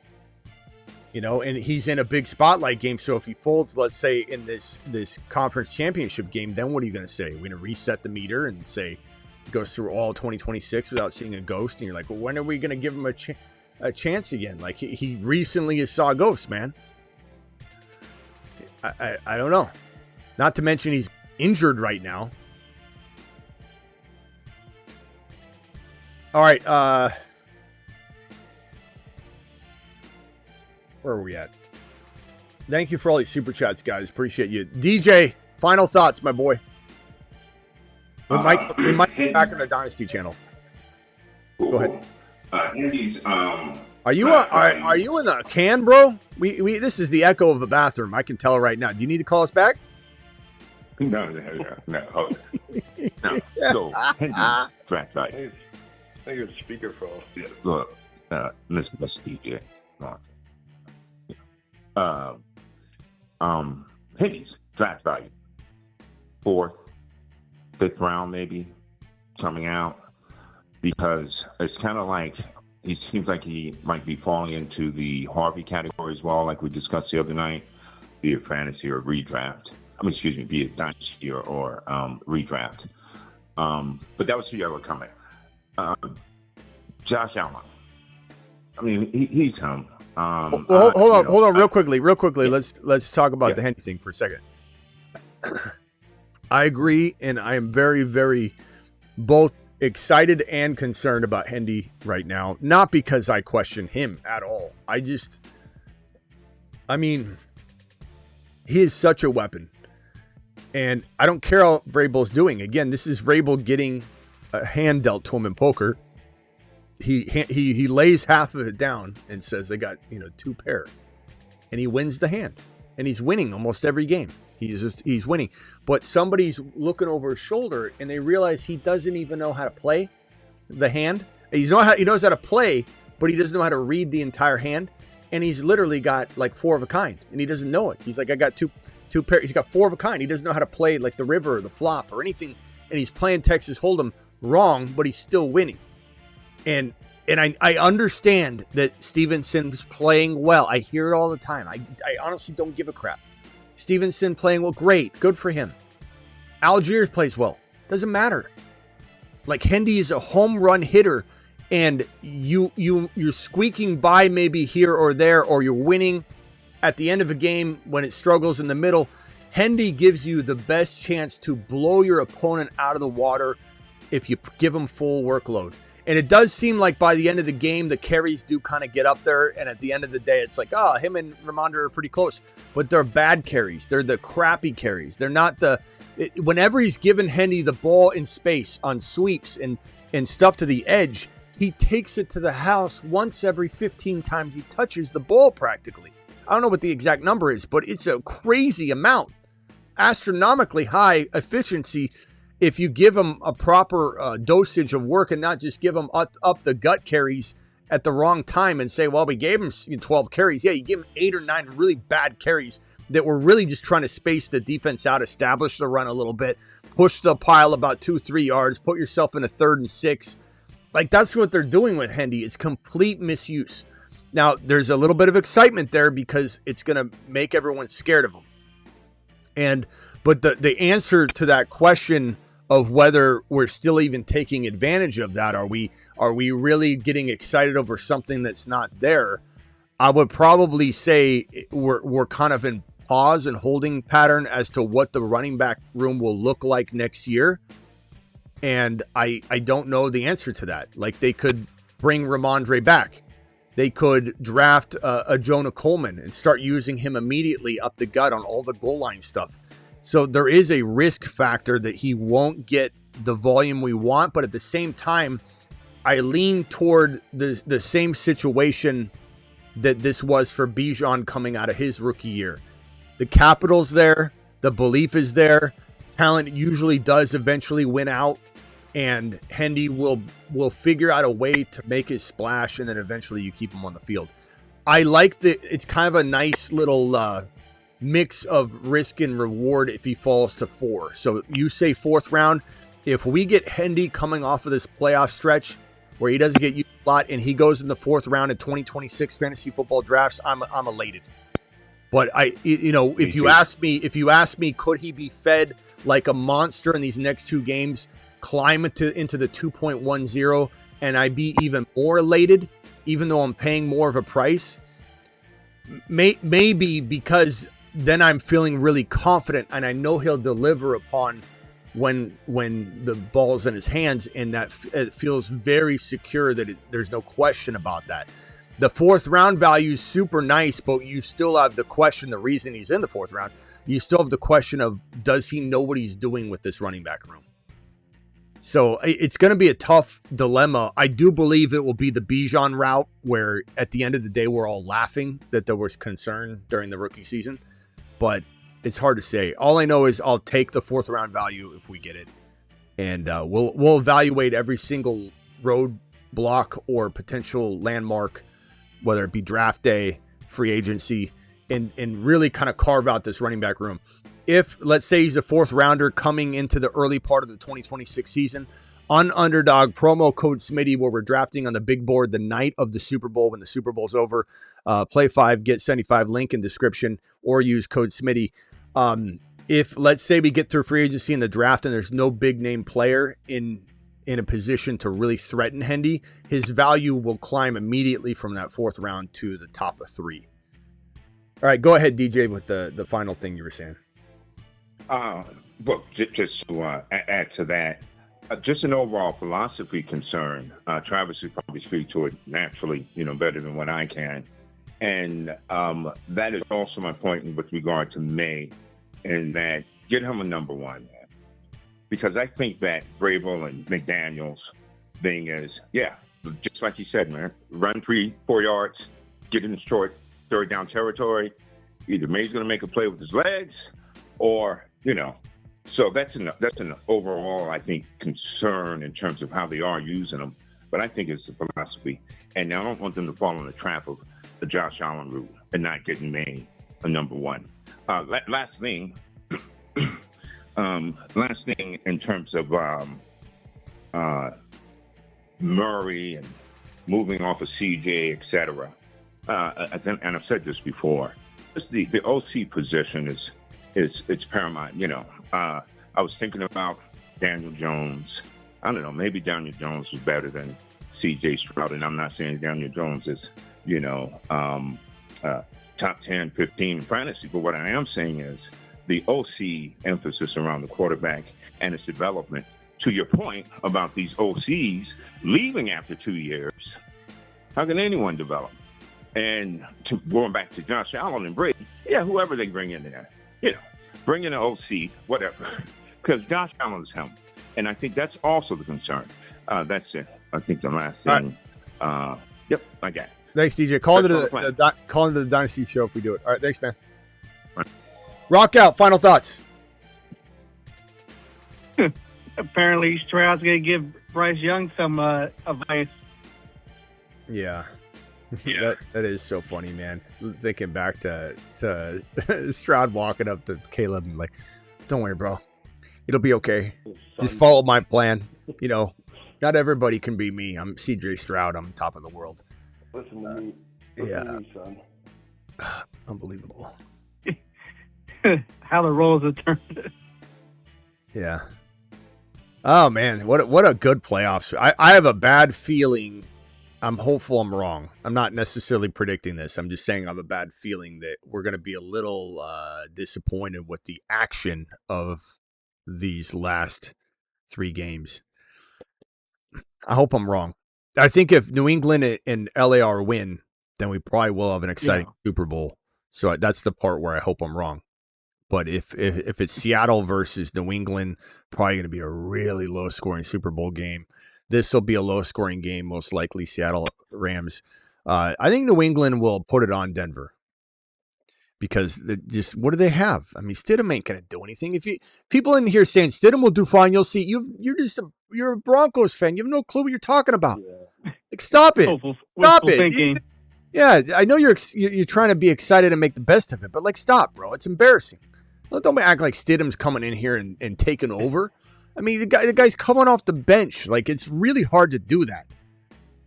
You know, and he's in a big spotlight game. So if he folds, let's say in this conference championship game, then what are you going to say? We're going to reset the meter and say he goes through all 2026 without seeing a ghost. And you're like, well, when are we going to give him a chance again? Like he recently saw ghosts, man. I don't know. Not to mention he's injured right now. All right. Where are we at? Thank you for all these super chats, guys. Appreciate you. DJ, final thoughts, my boy. We might be back on the Dynasty channel. Go ahead. Andy's, are you in the can, bro? We this is the echo of the bathroom. I can tell right now. Do you need to call us back? No. No. So, fact, I think it's speakerphone. Yeah, look, listen, DJ. Higgies, draft value. 4th, 5th round, maybe, coming out. Because it's kind of like, he seems like he might be falling into the Harvey category as well, like we discussed the other night, be it fantasy or redraft. Be it dynasty or redraft. But that was the other comment. Josh Allen. I mean, he's him. Hold on, real quickly. Yeah. Let's talk about the Henry thing for a second. I agree, and I am very, very both excited and concerned about Hendy right now. Not because I question him at all. He is such a weapon, and I don't care how Vrabel's doing. Again, this is Vrabel getting a hand dealt to him in poker. He lays half of it down and says, I got 2 pair, and he wins the hand, and he's winning almost every game. He's winning, but somebody's looking over his shoulder and they realize he doesn't even know how to play the hand. He knows how to play, but he doesn't know how to read the entire hand. And he's literally got like 4 of a kind, and he doesn't know it. He's like, I got two pair. He's got 4 of a kind. He doesn't know how to play like the river or the flop or anything. And he's playing Texas Hold'em wrong, but he's still winning. And I understand that Stevenson's playing well. I hear it all the time. I honestly don't give a crap. Stevenson playing well, great, good for him. Algiers plays well, doesn't matter. Like Hendy is a home run hitter, and you're squeaking by maybe here or there, or you're winning at the end of a game when it struggles in the middle. Hendy gives you the best chance to blow your opponent out of the water if you give him full workload. And it does seem like by the end of the game, the carries do kind of get up there. And at the end of the day, it's like, him and Ramondre are pretty close. But they're bad carries. They're the crappy carries. They're not whenever he's given Hendy the ball in space on sweeps and stuff to the edge, he takes it to the house once every 15 times he touches the ball practically. I don't know what the exact number is, but it's a crazy amount. Astronomically high efficiency if you give him a proper dosage of work and not just give him up the gut carries at the wrong time and say, well, we gave him 12 carries. Yeah, you give him 8 or 9 really bad carries that were really just trying to space the defense out, establish the run a little bit, push the pile about 2-3 yards, put yourself in a 3rd and 6. Like, that's what they're doing with Hendy. It's complete misuse. Now, there's a little bit of excitement there because it's going to make everyone scared of him. But the answer to that question of whether we're still even taking advantage of that, are we really getting excited over something that's not there? I would probably say we're kind of in pause and holding pattern as to what the running back room will look like next year. And I don't know the answer to that. Like, they could bring Ramondre back. They could draft a Jonah Coleman and start using him immediately up the gut on all the goal line stuff. So there is a risk factor that he won't get the volume we want. But at the same time, I lean toward the same situation that this was for Bijan coming out of his rookie year. The capital's there. The belief is there. Talent usually does eventually win out. And Hendy will figure out a way to make his splash, and then eventually you keep him on the field. I like that it's kind of a nice little mix of risk and reward if he falls to 4. So you say 4th round. If we get Hendy coming off of this playoff stretch where he doesn't get used a lot and he goes in the 4th round of 2026 fantasy football drafts, I'm elated. But if you ask me, could he be fed like a monster in these next 2 games, climb into the 2.10, and I'd be even more elated, even though I'm paying more of a price? Maybe, because then I'm feeling really confident and I know he'll deliver upon when the ball's in his hands, and that it feels very secure that there's no question about that. The 4th round value is super nice, but you still have the question, the reason he's in the 4th round, you still have the question of, does he know what he's doing with this running back room? So it's going to be a tough dilemma. I do believe it will be the Bijan route, where at the end of the day, we're all laughing that there was concern during the rookie season, but it's hard to say. All I know is I'll take the 4th round value if we get it. And we'll evaluate every single road block or potential landmark, whether it be draft day, free agency, and really kind of carve out this running back room. If, let's say, he's a 4th rounder coming into the early part of the 2026 season, on Underdog, promo code Smitty, where we're drafting on the big board the night of the Super Bowl, when the Super Bowl's over, play 5, get 75, link in description, or use code Smitty. If, let's say, we get through free agency in the draft and there's no big name player in a position to really threaten Hendy, his value will climb immediately from that 4th round to the top of 3. All right, go ahead, DJ, with the final thing you were saying. Well, just to add to that, just an overall philosophy concern. Travis would probably speak to it naturally, better than what I can. And that is also my point with regard to May, in that get him a number 1, man. Because I think that Vrabel and McDaniel's thing is, just like you said, man, run 3-4 yards, get in the short 3rd down territory. Either May's going to make a play with his legs, or so that's an overall, I think, concern in terms of how they are using them. But I think it's the philosophy, and I don't want them to fall in the trap of the Josh Allen route and not getting May a number 1. Last thing in terms of Murray and moving off of CJ, etc. And I've said this before, the OC position is paramount. I was thinking about Daniel Jones. I don't know, maybe Daniel Jones was better than C.J. Stroud, and I'm not saying Daniel Jones is, top 10, 15 in fantasy, but what I am saying is the OC emphasis around the quarterback and his development to your point about these OCs leaving after 2 years, how can anyone develop? And going back to Josh Allen and Brady, whoever they bring in there, bring in an OC, whatever, because Josh Allen's him. And I think that's also the concern. That's it. I think the last thing. Right. Yep, I got it. Thanks, DJ. Call into the Dynasty show if we do it. All right, thanks, man. Right. Rock out. Final thoughts. Apparently, Stroud's going to give Bryce Young some advice. Yeah. That is so funny, man. Thinking back to Stroud walking up to Caleb and like, don't worry, bro. It'll be okay. Just follow my plan. Not everybody can be me. I'm CJ Stroud. I'm top of the world. Listen to me. Listen to me, son. Unbelievable. How the roles have turned. Yeah. Oh, man. What a good playoffs. I have a bad feeling. I'm hopeful I'm wrong. I'm not necessarily predicting this. I'm just saying I have a bad feeling that we're going to be a little disappointed with the action of these last 3 games. I hope I'm wrong. I think if New England and LAR win, then we probably will have an exciting Super Bowl. So that's the part where I hope I'm wrong. But if it's Seattle versus New England, probably going to be a really low-scoring Super Bowl game. This will be a low-scoring game, most likely Seattle Rams. I think New England will put it on Denver because what do they have? I mean, Stidham ain't going to do anything. If people in here saying Stidham will do fine, you'll see. You're a Broncos fan. You have no clue what you're talking about. Yeah. Like, stop it. Stop it. Yeah, I know you're trying to be excited and make the best of it, but like, stop, bro. It's embarrassing. Don't act like Stidham's coming in here and taking over. I mean, the guy's coming off the bench. Like, it's really hard to do that.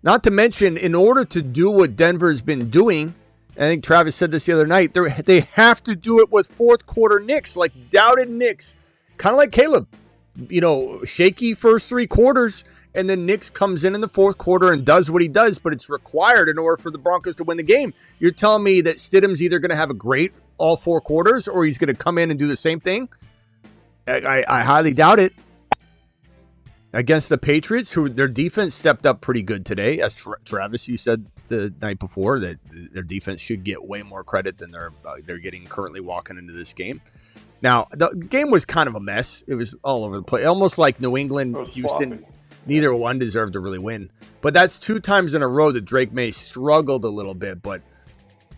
Not to mention, in order to do what Denver's been doing, I think Travis said this the other night, they have to do it with fourth quarter Knicks, like doubted Knicks. Kind of like Caleb. Shaky first 3 quarters, and then Knicks comes in the fourth quarter and does what he does, but it's required in order for the Broncos to win the game. You're telling me that Stidham's either going to have a great all 4 quarters or he's going to come in and do the same thing? I highly doubt it. Against the Patriots, who their defense stepped up pretty good today, as Travis, you said the night before that their defense should get way more credit than they're getting currently walking into this game. Now, the game was kind of a mess. It was all over the place, almost like New England, Houston. Floppy. Neither one deserved to really win. But that's 2 times in a row that Drake May struggled a little bit. But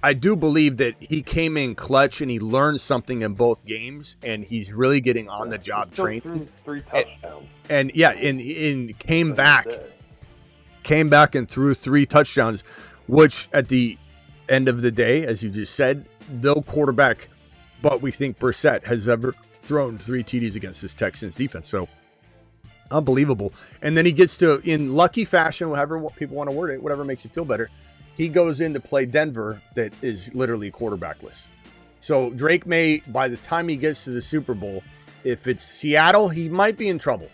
I do believe that he came in clutch and he learned something in both games, and he's really getting on the job training. 3 touchdowns. And came back and threw 3 touchdowns, which at the end of the day, as you just said, no quarterback, but we think Brissett has ever thrown 3 TDs against this Texans defense. So unbelievable. And then he gets to, in lucky fashion, however people want to word it, whatever makes you feel better, he goes in to play Denver that is literally quarterbackless. So Drake May, by the time he gets to the Super Bowl, if it's Seattle, he might be in trouble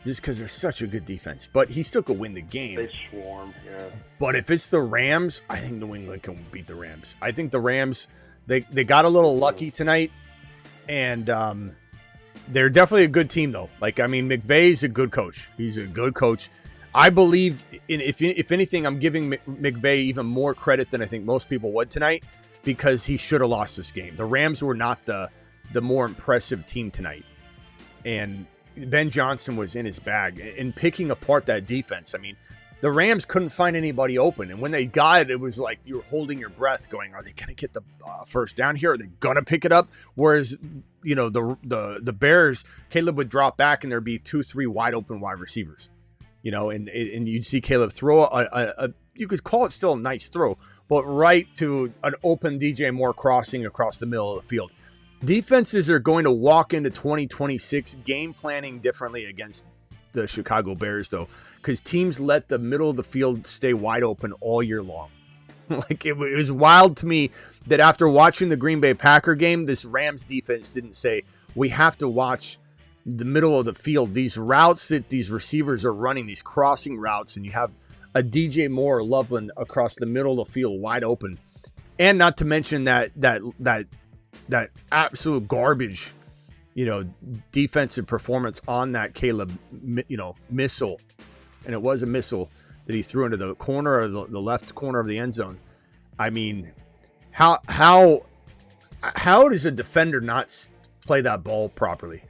just because they're such a good defense. But he still could win the game. They swarm, yeah. But if it's the Rams, I think New England can beat the Rams. I think the Rams, they got a little lucky tonight, and they're definitely a good team, though. Like, I mean, McVay's a good coach. He's a good coach. I believe, if anything, I'm giving McVay even more credit than I think most people would tonight, because he should have lost this game. The Rams were not the more impressive team tonight. And Ben Johnson was in his bag in picking apart that defense. I mean, the Rams couldn't find anybody open. And when they got it, it was like you were holding your breath going, are they going to get the first down here? Are they going to pick it up? Whereas, the Bears, Caleb would drop back and there'd be 2-3 wide open wide receivers. And you'd see Caleb throw a you could call it still a nice throw, but right to an open DJ Moore crossing across the middle of the field. Defenses are going to walk into 2026 game planning differently against the Chicago Bears, though, because teams let the middle of the field stay wide open all year long. Like, it was wild to me that after watching the Green Bay Packer game, this Rams defense didn't say, we have to watch the middle of the field, these routes that these receivers are running, these crossing routes, and you have a DJ Moore or Loveland across the middle of the field wide open. And not to mention that absolute garbage, defensive performance on that Caleb, missile. And it was a missile that he threw into the corner of the left corner of the end zone. I mean, how does a defender not play that ball properly?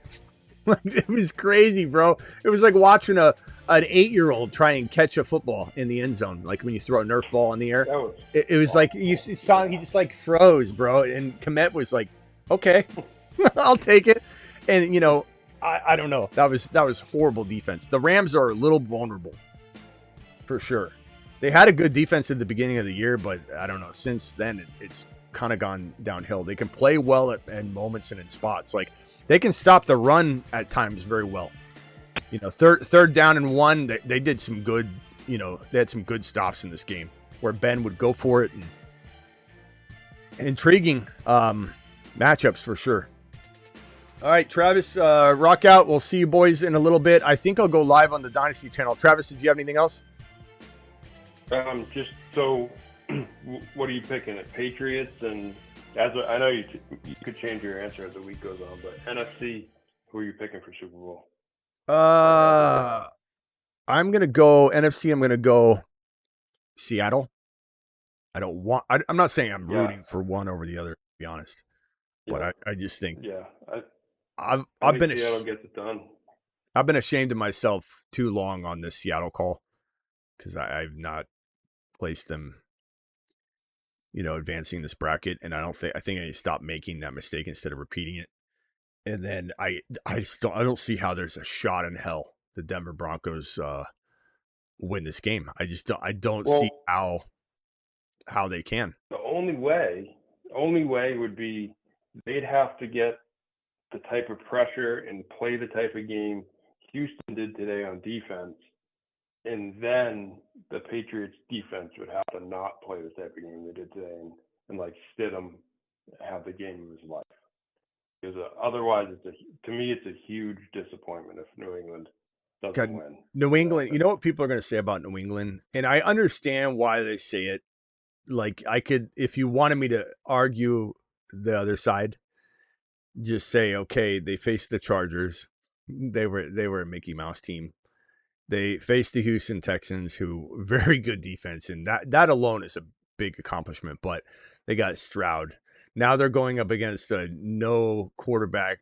It was crazy, bro. It was like watching an 8-year-old try and catch a football in the end zone, like when you throw a Nerf ball in the air. It was like you saw he just like froze, bro. And Komet was like, "Okay, I'll take it." And I don't know. That was horrible defense. The Rams are a little vulnerable, for sure. They had a good defense at the beginning of the year, but I don't know. Since then, it's kind of gone downhill. They can play well at moments and in spots. Like they can stop the run at times very well. Third down and 1, they did some good. They had some good stops in this game where Ben would go for it. And intriguing matchups for sure. All right, Travis, rock out. We'll see you boys in a little bit. I think I'll go live on the Dynasty channel. Travis, did you have anything else? Just so, what are you picking? At Patriots and I know you could change your answer as the week goes on, but NFC, who are you picking for Super Bowl? I'm gonna go NFC. I'm gonna go Seattle. I'm not saying I'm rooting for one over the other, to be honest, but I just think I've been Seattle gets it done. I've been ashamed of myself too long on this Seattle call because I've not placed them, advancing this bracket, and I think I need to stop making that mistake instead of repeating it. And then I don't see how there's a shot in hell the Denver Broncos win this game. I don't see how they can. The only way would be they'd have to get the type of pressure and play the type of game Houston did today on defense, and then the Patriots defense would have to not play the type of game they did today and like Stidham have the game of his life. Because otherwise, to me, it's a huge disappointment if New England doesn't win. New England, you know what people are going to say about New England? And I understand why they say it. Like, I could, if you wanted me to argue the other side, just say, okay, they faced the Chargers. They were a Mickey Mouse team. They faced the Houston Texans, who very good defense, and that alone is a big accomplishment. But they got Stroud. Now they're going up against a no quarterback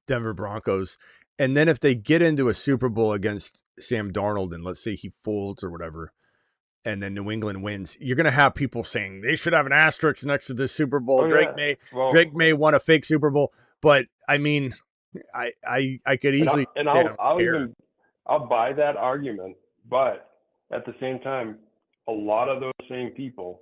Denver Broncos. And then if they get into a Super Bowl against Sam Darnold, and let's say he folds or whatever, and then New England wins, you're going to have people saying they should have an asterisk next to the Super Bowl. Drake May won a fake Super Bowl. But I mean, I could easily I'll buy that argument, but at the same time, a lot of those same people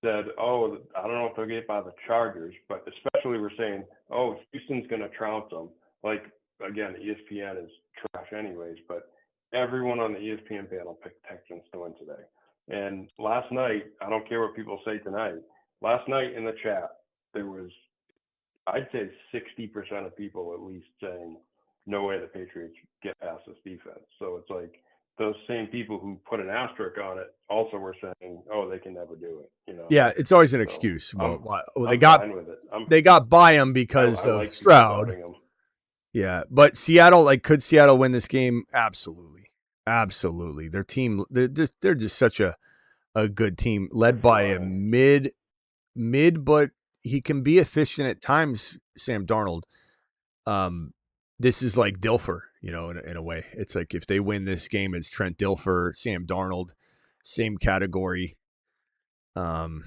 said, "Oh, I don't know if they'll get by the Chargers," but especially we're saying, "Oh, Houston's going to trounce them." Like again, ESPN is trash anyways, but everyone on the ESPN panel picked Texans to win today. And last night, I don't care what people say tonight. Last night in the chat, there was, I'd say 60% of people at least saying, no way the Patriots get past this defense. So it's like those same people who put an asterisk on it also were saying, oh, they can never do it. Yeah, it's always an excuse. They got by him because of like Stroud. Yeah, but Seattle, could Seattle win this game? Absolutely. Their team, they're just such a good team, led by a mid, but he can be efficient at times. Sam Darnold. This is like Dilfer, in a way. It's like if they win this game, it's Trent Dilfer, Sam Darnold, same category of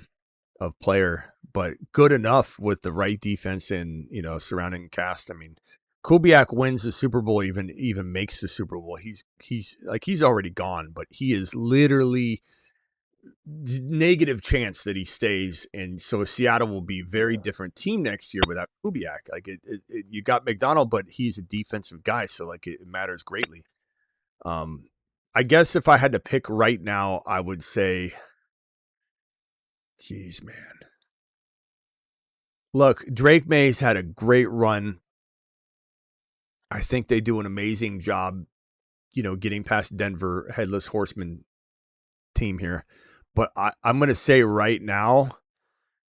player, but good enough with the right defense and surrounding cast. I mean, Kubiak wins the Super Bowl, even makes the Super Bowl. He's already gone, but he is literally negative chance that he stays, and so Seattle will be a very different team next year without Kubiak. You got McDonald, but he's a defensive guy, so it matters greatly. I guess if I had to pick right now, I would say, geez, man. Look, Drake May's had a great run. I think they do an amazing job, getting past Denver Headless Horseman team here. But I'm going to say right now,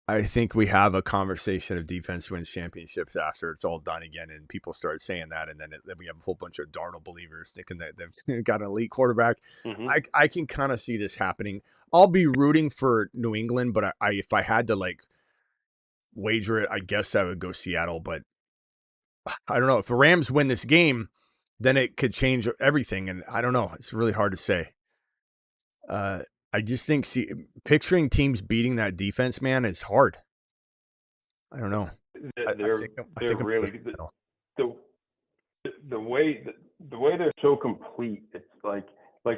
I think we have a conversation of defense wins championships after it's all done again, and people start saying that, and then we have a whole bunch of Darnold believers thinking that they've got an elite quarterback. Mm-hmm. I can kind of see this happening. I'll be rooting for New England, but I if I had to like wager it, I guess I would go Seattle. But I don't know. If the Rams win this game, then it could change everything, and I don't know. It's really hard to say. I just think picturing teams beating that defense, man, is hard. I don't know. They're really the way they're so complete. It's like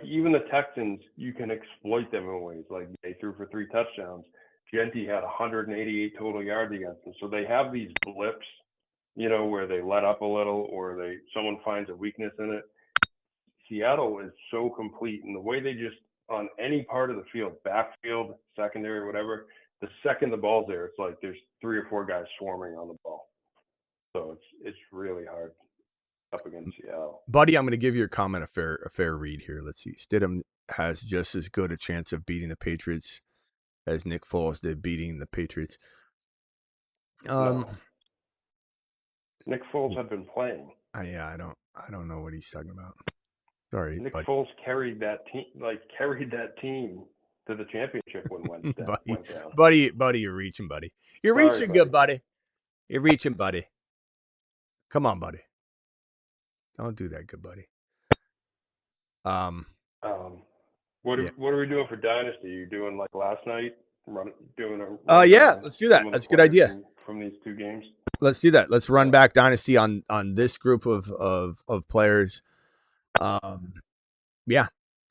even the Texans, you can exploit them in ways. Like they threw for 3 touchdowns. Genty had 188 total yards against them. So they have these blips, where they let up a little or someone finds a weakness in it. Seattle is so complete, and the way they just on any part of the field, backfield, secondary, whatever, the second the ball's there, it's like there's 3 or 4 guys swarming on the ball. So it's really hard up against Seattle. Buddy, I'm going to give your comment a fair read here. Let's see. Stidham has just as good a chance of beating the Patriots as Nick Foles did beating the Patriots. No. Nick Foles had been playing. Yeah, I don't know what he's talking about. Sorry, Nick Foles carried that team to the championship when went down. Buddy, you're reaching, buddy. You're reaching good, buddy. You're reaching, buddy. Come on, buddy. Don't do that, good buddy. What are we doing for Dynasty? You doing like last night? Yeah, let's do that. That's a good idea. From these 2 games. Let's do that. Let's run back Dynasty on this group of players. Yeah,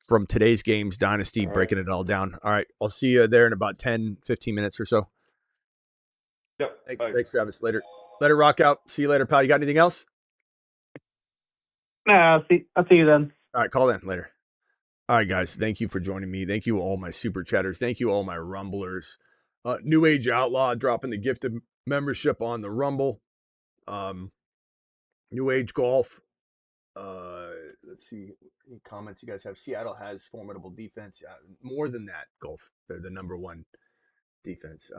from today's games, Dynasty, breaking it all down. All right, I'll see you there in about 10, 15 minutes or so. Yep. Thanks, Travis. Later, rock out. See you later, pal. You got anything else? Nah, I'll see you then. All right, call in later. All right, guys. Thank you for joining me. Thank you all my super chatters. Thank you all my rumblers. New Age Outlaw dropping the gift of membership on the Rumble. New Age Golf. Let's see any comments you guys have. Seattle has formidable defense. More than that, Golf. They're the number 1 defense.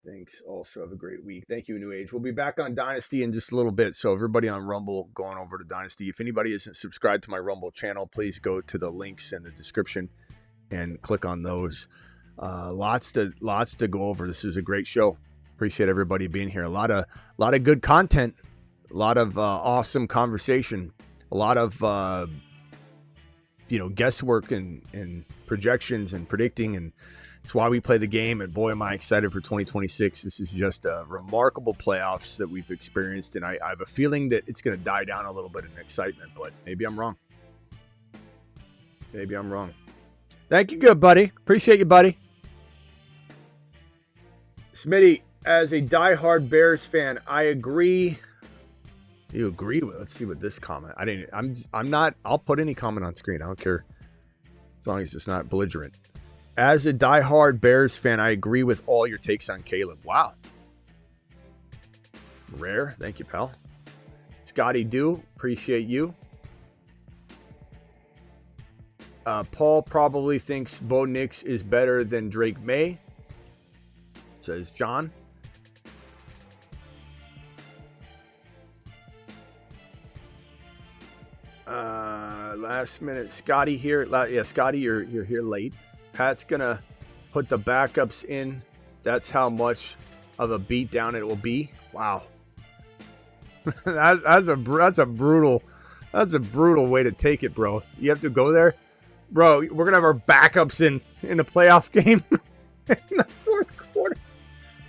Thanks. Also have a great week. Thank you, New Age. We'll be back on Dynasty in just a little bit. So everybody on Rumble going over to Dynasty. If anybody isn't subscribed to my Rumble channel, please go to the links in the description and click on those. Lots to go over. This is a great show. Appreciate everybody being here. A lot of good content. A lot of awesome conversation. A lot of guesswork and projections and predicting, and it's why we play the game. And boy, am I excited for 2026. This is just a remarkable playoffs that we've experienced, and I have a feeling that it's going to die down a little bit in excitement, but maybe I'm wrong. Thank you, good buddy. Appreciate you, buddy. Smitty, as a diehard Bears fan, I agree. You agree with? Let's see what this comment. I'm not. I'll put any comment on screen. I don't care, as long as it's not belligerent. As a diehard Bears fan, I agree with all your takes on Caleb. Wow. Rare. Thank you, pal. Scotty Do, appreciate you. Paul probably thinks Bo Nix is better than Drake May, says John. Last minute, Scotty here. Yeah, Scotty, you're here late. Pat's gonna put the backups in. That's how much of a beatdown it will be. Wow, that's a brutal way to take it, bro. You have to go there, bro. We're gonna have our backups in the playoff game in the 4th quarter.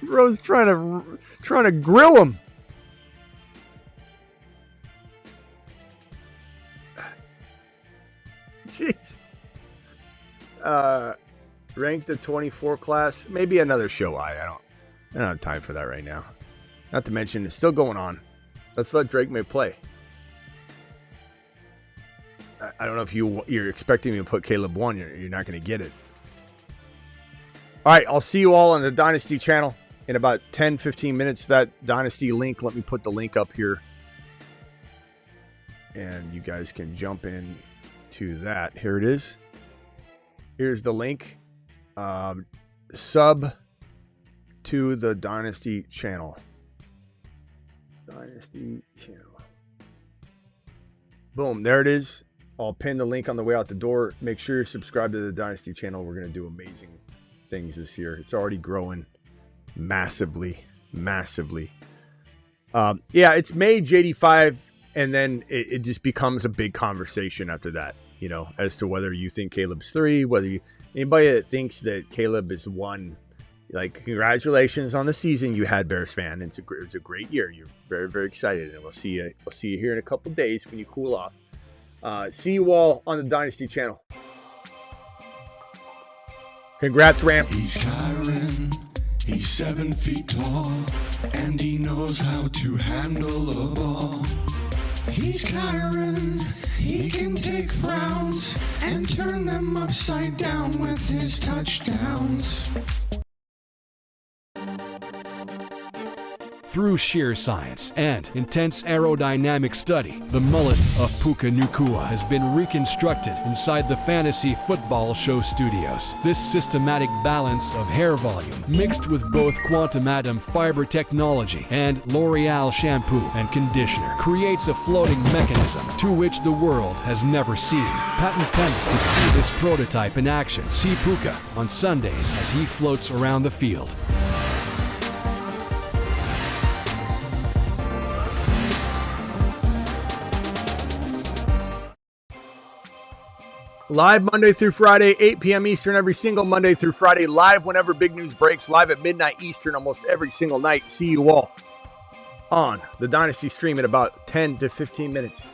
Bro's trying to grill him. Jeez. Ranked the 24 class. Maybe another show. I don't have time for that right now. Not to mention, it's still going on. Let's let Drake May play. I don't know if you're expecting me to put Caleb 1. You're not going to get it. All right, I'll see you all on the Dynasty channel in about 10, 15 minutes. That Dynasty link, let me put the link up here. And you guys can jump in to that. Here it is. Here's the link. Sub to the Dynasty channel. Dynasty channel. Boom, there it is. I'll pin the link on the way out the door. Make sure you're subscribed to the Dynasty channel. We're going to do amazing things this year. It's already growing massively. It's May JD5, and then it just becomes a big conversation after that, as to whether you think Caleb's 3, anybody that thinks that Caleb is 1, congratulations on the season you had, Bears fan. It was a great year. You're very, very excited, and we'll see you here in a couple days when you cool off. See you all on the Dynasty channel. Congrats, Ram. He's Kyron, he's 7 feet tall, and he knows how to handle a ball. He's Kyron, he can take frowns and turn them upside down with his touchdowns. Through sheer science and intense aerodynamic study, the mullet of Puka Nacua has been reconstructed inside the Fantasy Football Show studios. This systematic balance of hair volume, mixed with both Quantum Atom fiber technology and L'Oreal shampoo and conditioner, creates a floating mechanism to which the world has never seen. Patent pending. To see this prototype in action, see Puka on Sundays as he floats around the field. Live Monday through Friday, 8 p.m. Eastern, every single Monday through Friday. Live whenever big news breaks. Live at midnight Eastern almost every single night. See you all on the Dynasty stream in about 10 to 15 minutes.